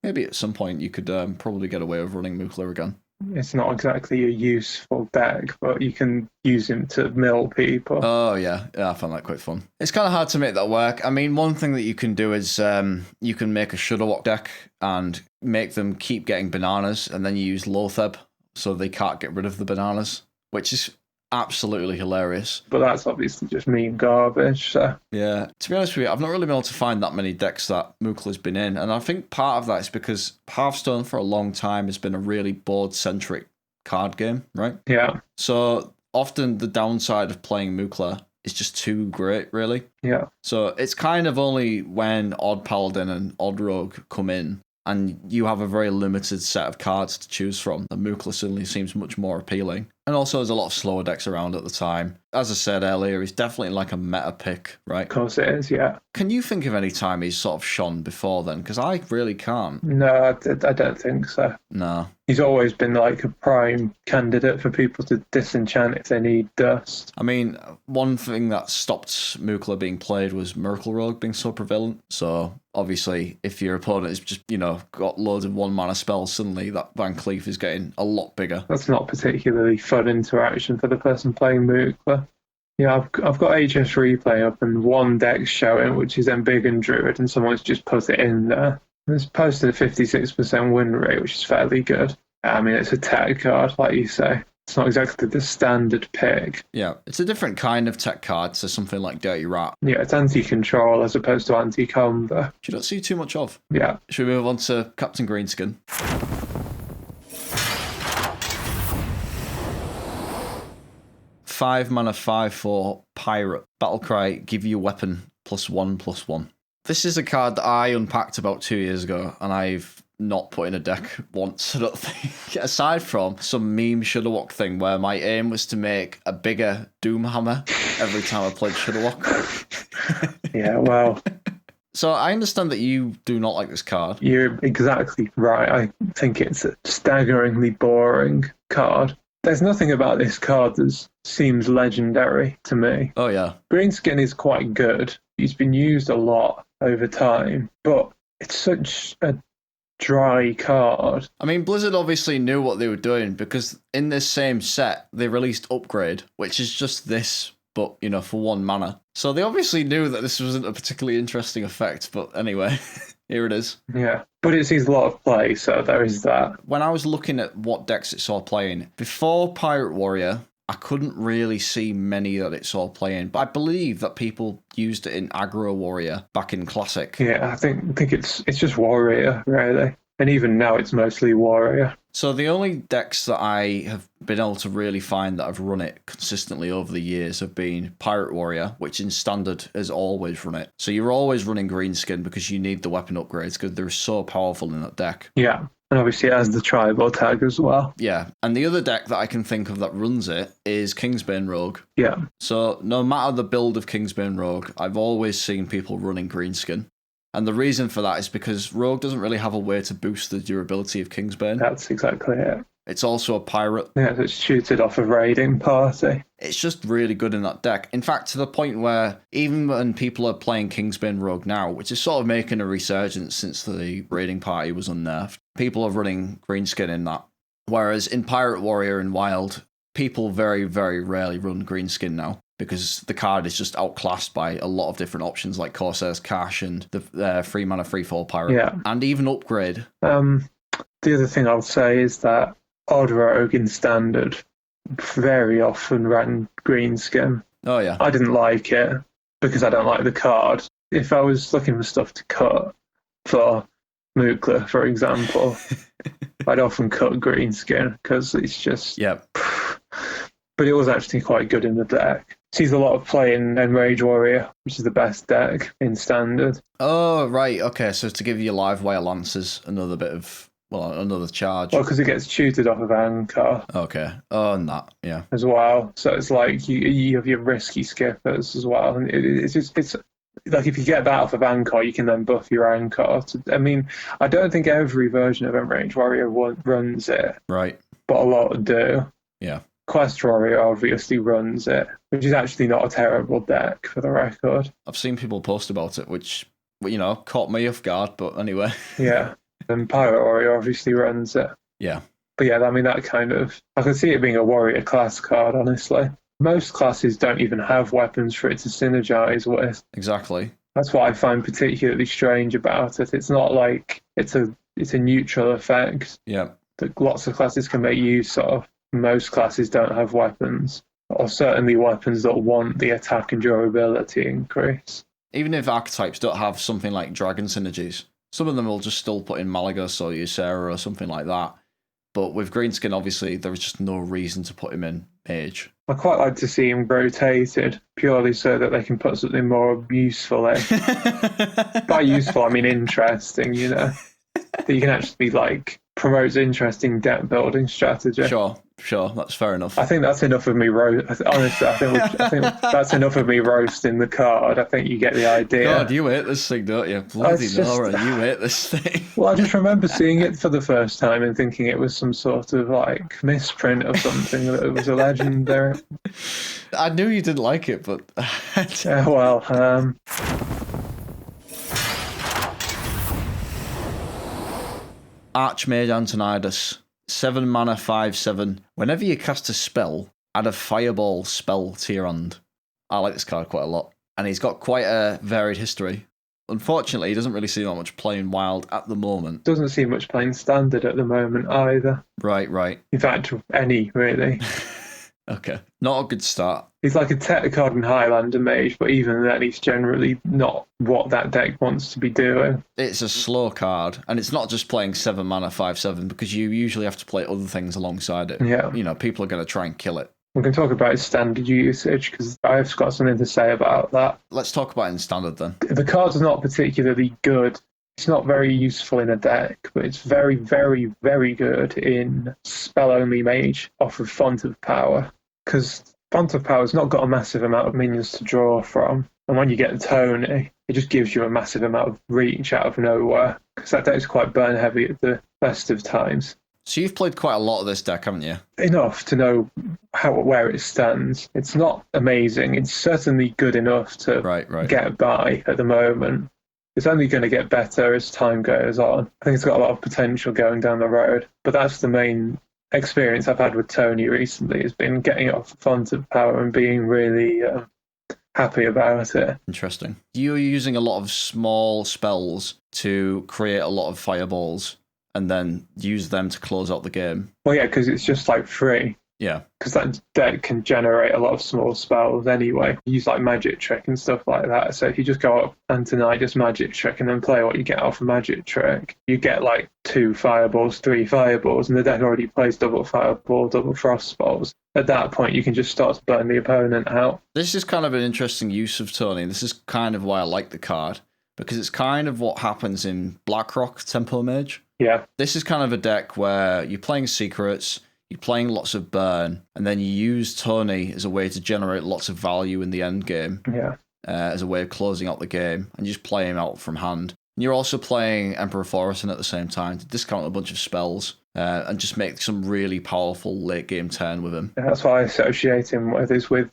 maybe at some point you could probably get away with running Mukla again. It's not exactly a useful deck, but you can use him to mill people. Oh, yeah. I found that quite fun. It's kind of hard to make that work. I mean, one thing that you can do is you can make a Shudderwock deck and make them keep getting bananas, and then you use Lotheb so they can't get rid of the bananas, which is absolutely hilarious. But that's obviously just meme garbage, so... Yeah, to be honest with you, I've not really been able to find that many decks that Mukla's been in, and I think part of that is because Hearthstone for a long time has been a really board-centric card game, right? Yeah. So often the downside of playing Mukla is just too great, really. Yeah. So it's kind of only when Odd Paladin and Odd Rogue come in and you have a very limited set of cards to choose from, the Mukla suddenly seems much more appealing. And also there's a lot of slower decks around at the time. As I said earlier, he's definitely like a meta pick, right? Of course it is, yeah. Can you think of any time he's sort of shone before then? Because I really can't. No, I don't think so. No. He's always been like a prime candidate for people to disenchant if they need dust. I mean, one thing that stopped Mukla being played was Miracle Rogue being so prevalent. So obviously, if your opponent has just, got loads of 1-mana spells, suddenly that Van Cleef is getting a lot bigger. That's not particularly fun interaction for the person playing Mukla. Yeah, I've got HS Replay up and one deck showing, which is Embiggen Druid, and someone's just put it in there. It's posted a 56% win rate, which is fairly good. I mean, it's a tech card, like you say. It's not exactly the standard pick. Yeah, it's a different kind of tech card to something like Dirty Rat. Yeah, it's anti-control as opposed to anti-combo. Which you don't see too much of. Yeah. Should we move on to Captain Greenskin? 5-mana 5/4 Pirate. Battlecry, give you weapon +1/+1. This is a card that I unpacked about 2 years ago, and I've not put in a deck once, I don't think. Aside from some meme Shudderwock thing where my aim was to make a bigger Doomhammer every time I played Shudderwock. Yeah, well... So I understand that you do not like this card. You're exactly right. I think it's a staggeringly boring card. There's nothing about this card that seems legendary to me. Oh, yeah. Greenskin is quite good. He's been used a lot over time, but it's such a dry card. I mean, Blizzard obviously knew what they were doing because in this same set, they released Upgrade, which is just this, but, for 1 mana. So they obviously knew that this wasn't a particularly interesting effect, but anyway, here it is. Yeah, but it sees a lot of play, so there is that. When I was looking at what decks it saw playing, before Pirate Warrior, I couldn't really see many that it saw playing, but I believe that people used it in Aggro Warrior back in Classic. Yeah, I think it's just Warrior, really. And even now it's mostly Warrior. So the only decks that I have been able to really find that have run it consistently over the years have been Pirate Warrior, which in Standard has always run it. So you're always running Greenskin because you need the weapon upgrades because they're so powerful in that deck. Yeah. And obviously it has the tribal tag as well. Yeah. And the other deck that I can think of that runs it is Kingsbane Rogue. Yeah. So no matter the build of Kingsbane Rogue, I've always seen people running Greenskin. And the reason for that is because Rogue doesn't really have a way to boost the durability of Kingsbane. That's exactly it. It's also a pirate. Yeah, it's shooted off a raiding party. It's just really good in that deck. In fact, to the point where even when people are playing Kingsbane Rogue now, which is sort of making a resurgence since the raiding party was unnerved, people are running Greenskin in that. Whereas in Pirate Warrior and Wild, people very, very rarely run Greenskin now, because the card is just outclassed by a lot of different options like Corsair's Cash and the 3-mana 3/4 Pirate. Yeah. And even Upgrade. The other thing I'll say is that Odd Rogue in Standard very often ran Greenskin. Oh, yeah. I didn't like it because I don't like the card. If I was looking for stuff to cut for Mukla, for example, I'd often cut Greenskin because it's just... Yep. But it was actually quite good in the deck. Sees a lot of play in Enrage Warrior, which is the best deck in Standard. Oh, right. Okay, so to give you live wire lances, another bit of... Well, another charge. Well, because it gets tutored off of Anchor. Okay. Oh, and that, yeah. As well. So it's like you have your risky skippers as well. And it's Like if you get that off of Anchor, you can then buff your Anchor. I mean, I don't think every version of Enraged Warrior runs it, Right. but a lot do. Yeah. Quest Warrior obviously runs it, which is actually not a terrible deck for the record. I've seen people post about it, which, caught me off guard, but anyway. Yeah. And Pirate Warrior obviously runs it. Yeah. But yeah, I mean, that kind of... I can see it being a Warrior class card, honestly. Most classes don't even have weapons for it to synergize with. Exactly. That's what I find particularly strange about it. It's not like it's a neutral effect Yeah. that lots of classes can make use of. Most classes don't have weapons, or certainly weapons that want the attack and durability increase. Even if archetypes don't have something like dragon synergies, some of them will just still put in Malygos or Ysera or something like that. But with Greenskin, obviously, there is just no reason to put him in Mage. I quite like to see him rotated, purely so that they can put something more useful in. By useful, I mean interesting, That you can actually, promotes interesting deck building strategy. Sure, that's fair enough. I think that's enough of me honestly, I think that's enough of me roasting the card. I think you get the idea. God, you hate this thing, don't you? Bloody Nora, you hate this thing. Well, I just remember seeing it for the first time and thinking it was some sort of misprint of something, that it was a legendary. I knew you didn't like it, but Yeah, well, Archmage Antonidas, 7 mana, 5/7. Whenever you cast a spell, add a fireball spell to your hand. I like this card quite a lot, and he's got quite a varied history. Unfortunately, he doesn't really see that much playing Wild at the moment. Doesn't see much playing Standard at the moment either. Right. In fact, any, really. Okay. Not a good start. He's like a tech card in Highlander Mage, but even then, he's generally not what that deck wants to be doing. It's a slow card, and it's not just playing 7 mana, 5/7, because you usually have to play other things alongside it. Yeah. People are going to try and kill it. We can talk about his standard usage, because I've got something to say about that. Let's talk about it in Standard, then. The card's not particularly good. It's not very useful in a deck, but it's very, very, very good in spell-only Mage off of Font of Power, because Font of Power's not got a massive amount of minions to draw from, and when you get Tony, it just gives you a massive amount of reach out of nowhere, because that deck's quite burn-heavy at the best of times. So you've played quite a lot of this deck, haven't you? Enough to know where it stands. It's not amazing. It's certainly good enough to get by at the moment. It's only going to get better as time goes on. I think it's got a lot of potential going down the road, but that's the main experience I've had with Tony recently, has been getting it off the Font of Power and being really happy about it. Interesting. You're using a lot of small spells to create a lot of fireballs and then use them to close out the game. Well, yeah, because it's just free. Yeah. Because that deck can generate a lot of small spells anyway. Use Magic Trick and stuff like that. So if you just go up Antonidas Magic Trick and then play what you get off a Magic Trick, you get 2 fireballs, 3 fireballs, and the deck already plays double fireball, double frost balls. At that point, you can just start to burn the opponent out. This is kind of an interesting use of Tony. This is kind of why I like the card, because it's kind of what happens in Blackrock Tempo Mage. Yeah. This is kind of a deck where you're playing secrets, you're playing lots of burn, and then you use Tony as a way to generate lots of value in the end game. Yeah. As a way of closing out the game, and you just play him out from hand. And you're also playing Emperor Thaurissan at the same time to discount a bunch of spells and just make some really powerful late game turn with him. Yeah, that's what I associate him with, is with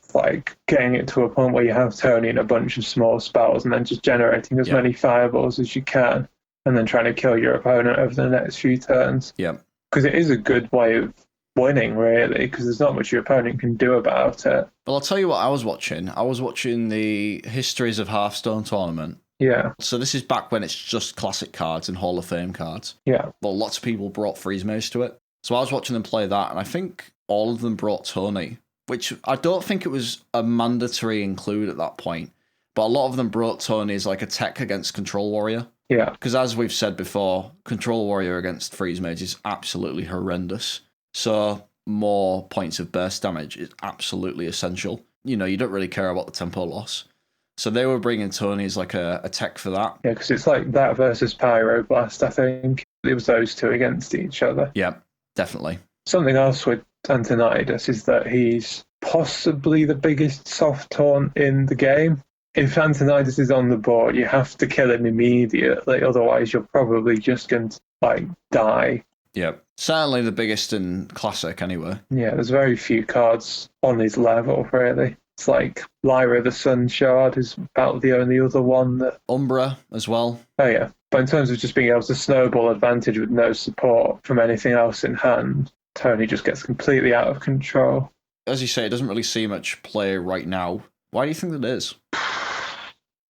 getting it to a point where you have Tony and a bunch of small spells and then just generating as many fireballs as you can, and then trying to kill your opponent over the next few turns. Yeah. Because it is a good way of winning, really, because there's not much your opponent can do about it. Well, I'll tell you what I was watching. I was watching the Histories of Hearthstone tournament. Yeah. So this is back when it's just classic cards and Hall of Fame cards. Yeah. Well, lots of people brought Freeze Mage to it. So I was watching them play that, and I think all of them brought Tony, which I don't think it was a mandatory include at that point, but a lot of them brought Tony as a tech against Control Warrior. Yeah. Because as we've said before, Control Warrior against Freeze Mage is absolutely horrendous. So more points of burst damage is absolutely essential. You don't really care about the tempo loss. So they were bringing Tony as a tech for that. Yeah, because it's that versus Pyroblast, I think. It was those two against each other. Yeah, definitely. Something else with Antonidas is that he's possibly the biggest soft taunt in the game. if Antonidas is on the board, you have to kill him immediately, otherwise you're probably just going to die. Yeah, certainly the biggest in Classic anyway. Yeah, there's very few cards on his level, really. It's like Lyra the Sun Shard is about the only other one that... Umbra as well. Oh yeah, but in terms of just being able to snowball advantage with no support from anything else in hand, Tony just gets completely out of control. As you say, it doesn't really see much play right now. Why do you think that is?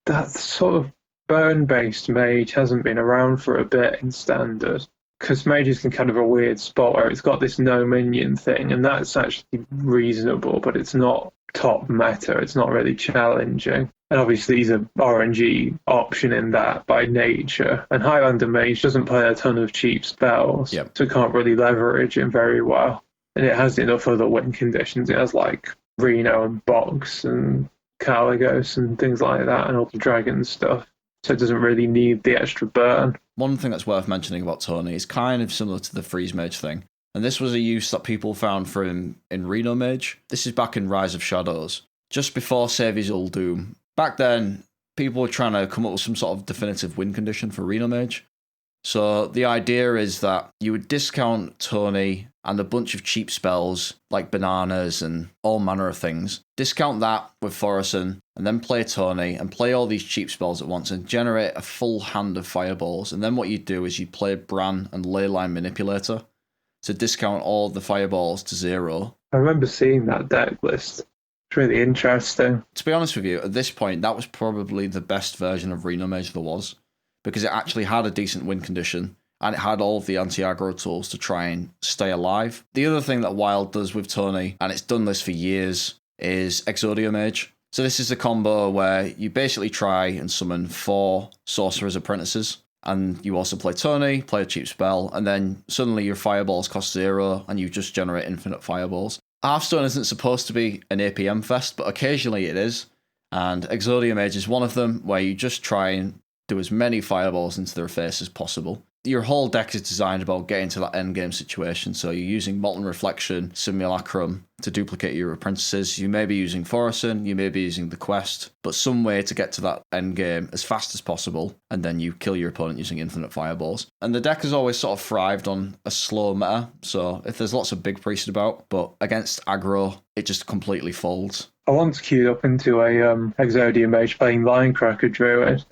That sort of burn-based mage hasn't been around for a bit in Standard. Because mage is in kind of a weird spot where it's got this no minion thing, and that's actually reasonable, but it's not top meta, it's not really challenging. And obviously he's a RNG option in that by nature. And Highlander mage doesn't play a ton of cheap spells, so it can't really leverage him very well. And it has enough other win conditions. It has like Reno and Box and Malygos and things like that, and all the dragon stuff. So it doesn't really need the extra burn. One thing that's worth mentioning about Tony is kind of similar to the Freeze Mage thing. And this was a use that people found for him in Reno Mage. This is back in Rise of Shadows, just before Saviour's Doom. Back then, people were trying to come up with some sort of definitive win condition for Reno Mage. So the idea is that you would discount Tony and a bunch of cheap spells like bananas and all manner of things. Discount that with Thorison and then play Tony and play all these cheap spells at once and generate a full hand of fireballs. And then what you do is you play Bran and Leyline Manipulator to discount all the fireballs to 0. I remember seeing that deck list. It's really interesting. To be honest with you, at this point, that was probably the best version of Reno Mage there was, because it actually had a decent win condition and it had all of the anti-aggro tools to try and stay alive. The other thing that Wild does with Tony, and it's done this for years, is Exodia Mage. So this is a combo where you basically try and summon 4 Sorcerer's Apprentices, and you also play Tony, play a cheap spell, and then suddenly your fireballs cost 0 and you just generate infinite fireballs. Hearthstone isn't supposed to be an APM fest, but occasionally it is, and Exodia Mage is one of them, where you just try and do as many fireballs into their face as possible. Your whole deck is designed about getting to that endgame situation, so you're using Molten Reflection, Simulacrum to duplicate your apprentices. You may be using Thorison, you may be using the quest, but some way to get to that endgame as fast as possible, and then you kill your opponent using infinite fireballs. And the deck has always sort of thrived on a slow meta, so if there's lots of big priest about, but against aggro, it just completely folds. I once queued up into a Exodia Mage playing Linecracker Druid.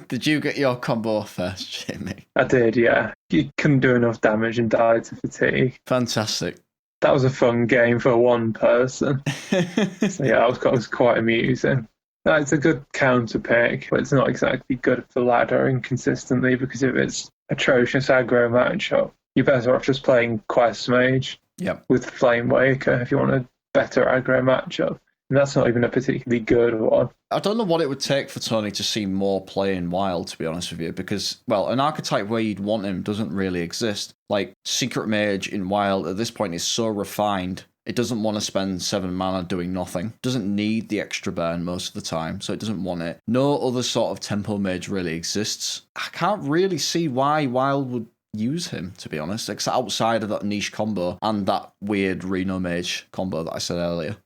Did you get your combo first, Jamie? I did, yeah. You couldn't do enough damage and died to fatigue. Fantastic. That was a fun game for one person. So yeah, it was quite amusing. It's a good counter pick, but it's not exactly good for laddering consistently because if it's atrocious aggro matchup, you're better off just playing Quest Mage with Flame Waker if you want a better aggro matchup. And that's not even a particularly good one. I don't know what it would take for Tony to see more play in Wild, to be honest with you, because, well, an archetype where you'd want him doesn't really exist. Like, Secret Mage in Wild at this point is so refined, it doesn't want to spend 7 mana doing nothing. It doesn't need the extra burn most of the time, so it doesn't want it. No other sort of Tempo Mage really exists. I can't really see why Wild would use him, to be honest, except outside of that niche combo and that weird Reno Mage combo that I said earlier.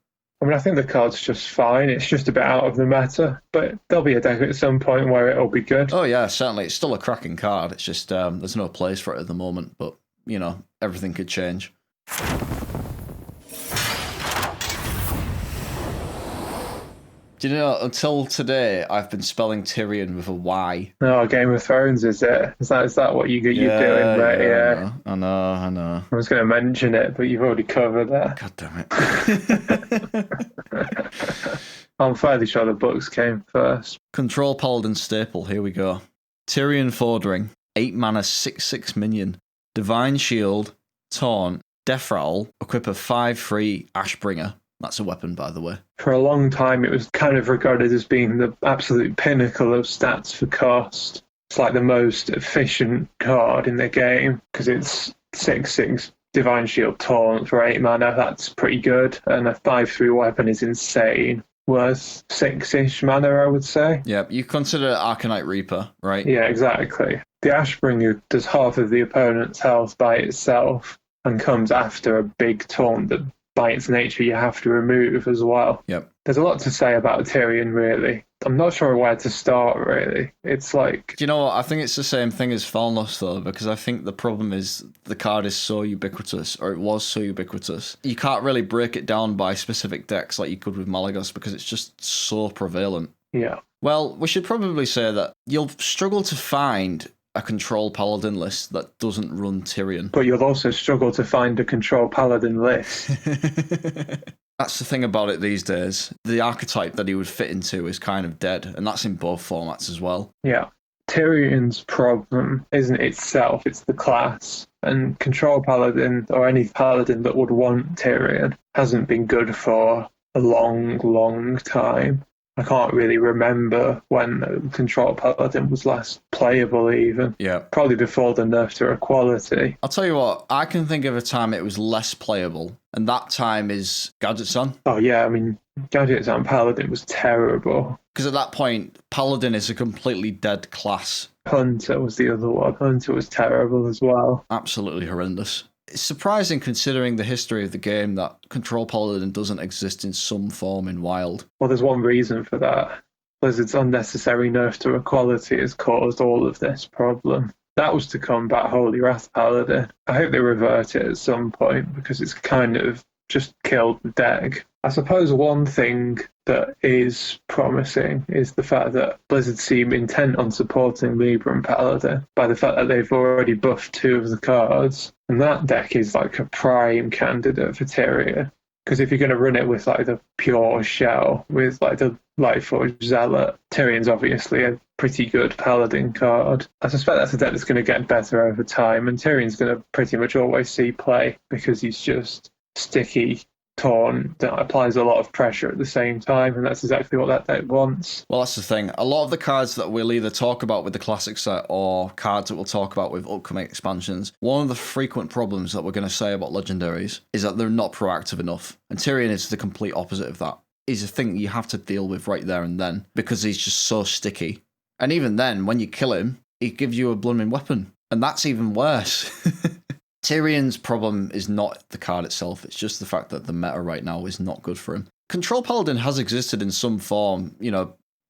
I mean, I think the card's just fine. It's just a bit out of the meta, but there'll be a deck at some point where it'll be good. Oh, yeah, certainly. It's still a cracking card. It's just there's no place for it at the moment, but, you know, everything could change. Do you know, until today, I've been spelling Tyrion with a Y. Oh, Game of Thrones, is it? Is that what you're doing, mate? Yeah. I know. I was going to mention it, but you've already covered that. God damn it. I'm fairly sure the books came first. Control Paladin Staple, here we go. Tirion Fordring, 8 mana, 6/6 minion. Divine Shield, Taunt, Death Rattle, equip a 5/3 Ashbringer. That's a weapon, by the way. For a long time, it was kind of regarded as being the absolute pinnacle of stats for cost. It's like the most efficient card in the game because it's 6/6 Divine Shield Taunt for 8 mana. That's pretty good. And a 5/3 weapon is insane. Worth 6-ish mana, I would say. Yeah, you consider Arcanite Reaper, right? Yeah, exactly. The Ashbringer does half of the opponent's health by itself and comes after a big taunt that by its nature you have to remove as well. Yep. There's a lot to say about Tirion, really. I'm not sure where to start, really. It's like... Do you know what? I think it's the same thing as Thalnos, though, because I think the problem is the card is so ubiquitous, or it was so ubiquitous. You can't really break it down by specific decks like you could with Malygos, because it's just so prevalent. Yeah. Well, we should probably say that you'll struggle to find a control paladin list that doesn't run Tirion. But you'll also struggle to find a control paladin list. That's the thing about it these days. The archetype that he would fit into is kind of dead, and that's in both formats as well. Yeah. Tyrion's problem isn't itself, it's the class. And control paladin, or any paladin that would want Tirion, hasn't been good for a long, long time. I can't really remember when Control Paladin was last playable even. Yeah. Probably before the nerf to equality. I'll tell you what, I can think of a time it was less playable, and that time is Gadget's on. Oh yeah, I mean, Gadget's on Paladin was terrible. Because at that point, Paladin is a completely dead class. Hunter was the other one. Hunter was terrible as well. Absolutely horrendous. It's surprising considering the history of the game that Control Paladin doesn't exist in some form in Wild. Well, there's one reason for that. Blizzard's unnecessary nerf to equality has caused all of this problem. That was to combat Holy Wrath Paladin. I hope they revert it at some point because it's kind of just killed the deck. I suppose one thing that is promising is the fact that Blizzard seem intent on supporting Libra and Paladin by the fact that they've already buffed 2 of the cards. And that deck is like a prime candidate for Tirion. Because if you're going to run it with like the pure shell, with like the Lightforged Zealot, Tyrion's obviously a pretty good Paladin card. I suspect that's a deck that's going to get better over time, and Tyrion's going to pretty much always see play because he's just sticky, taunt that applies a lot of pressure at the same time, and that's exactly what that deck wants. Well, that's the thing. A lot of the cards that we'll either talk about with the classic set or cards that we'll talk about with upcoming expansions, one of the frequent problems that we're going to say about legendaries is that they're not proactive enough. And Tirion is the complete opposite of that. He's a thing you have to deal with right there and then because he's just so sticky. And even then, when you kill him, he gives you a blooming weapon. And that's even worse. Tyrion's problem is not the card itself, it's just the fact that the meta right now is not good for him. Control Paladin has existed in some form,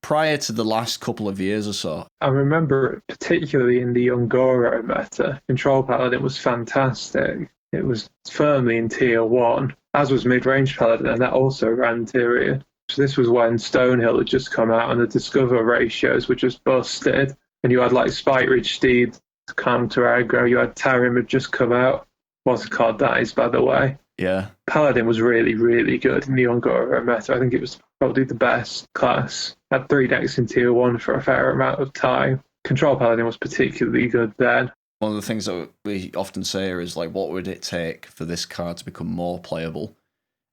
prior to the last couple of years or so. I remember particularly in the Ungoro meta, Control Paladin was fantastic. It was firmly in tier 1, as was Mid-Range Paladin, and that also ran Tirion. So this was when Stonehill had just come out and the Discover ratios were just busted, and you had like Spike Ridge Steed counter aggro. You had Tarim had just come out. What's the card that is, by the way? Yeah. Paladin was really, really good in the Ungoro meta. I think it was probably the best class. Had 3 decks in tier 1 for a fair amount of time. Control Paladin was particularly good then. One of the things that we often say here is like, what would it take for this card to become more playable?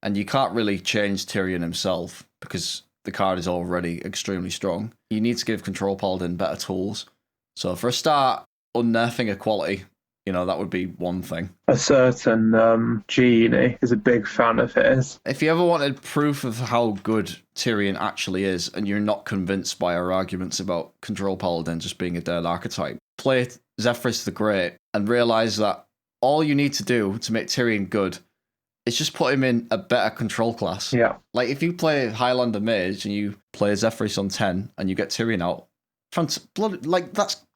And you can't really change Tirion himself because the card is already extremely strong. You need to give Control Paladin better tools. So for a start, unnerfing equality, that would be one thing. A certain Genie is a big fan of his. If you ever wanted proof of how good Tirion actually is, and you're not convinced by our arguments about Control Paladin just being a dead archetype, play Zephrys the Great and realise that all you need to do to make Tirion good is just put him in a better control class. Yeah. Like if you play Highlander Mage and you play Zephrys on 10 and you get Tirion out, that's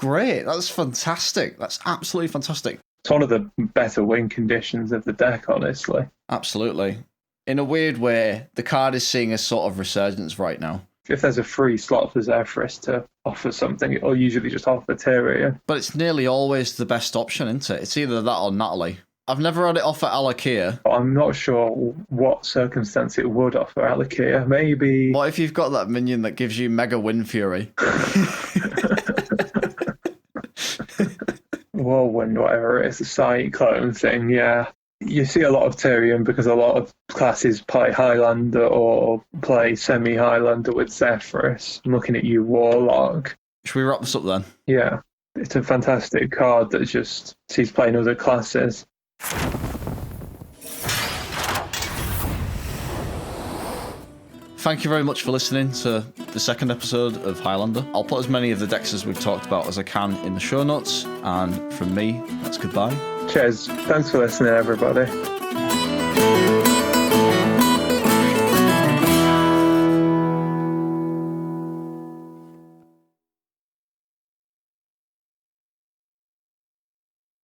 great. That's fantastic. That's absolutely fantastic. It's one of the better win conditions of the deck, honestly. Absolutely. In a weird way, the card is seeing a sort of resurgence right now. If there's a free slot for Zephrys to offer something, it'll usually just offer Tirion. But it's nearly always the best option, isn't it? It's either that or Natalie. I've never had it offer Alakia. I'm not sure what circumstance it would offer Alakia. Maybe... What if you've got that minion that gives you Mega Wind Fury? Whirlwind, whatever it is, the Cyclone thing, yeah. You see a lot of Tirion because a lot of classes play Highlander or play semi-Highlander with Zephrys. I'm looking at you, Warlock. Should we wrap this up then? Yeah. It's a fantastic card that just sees playing other classes. Thank you very much for listening to the second episode of Highlander. I'll put as many of the decks as we've talked about as I can in the show notes. And from me, that's goodbye. Cheers. Thanks for listening, everybody.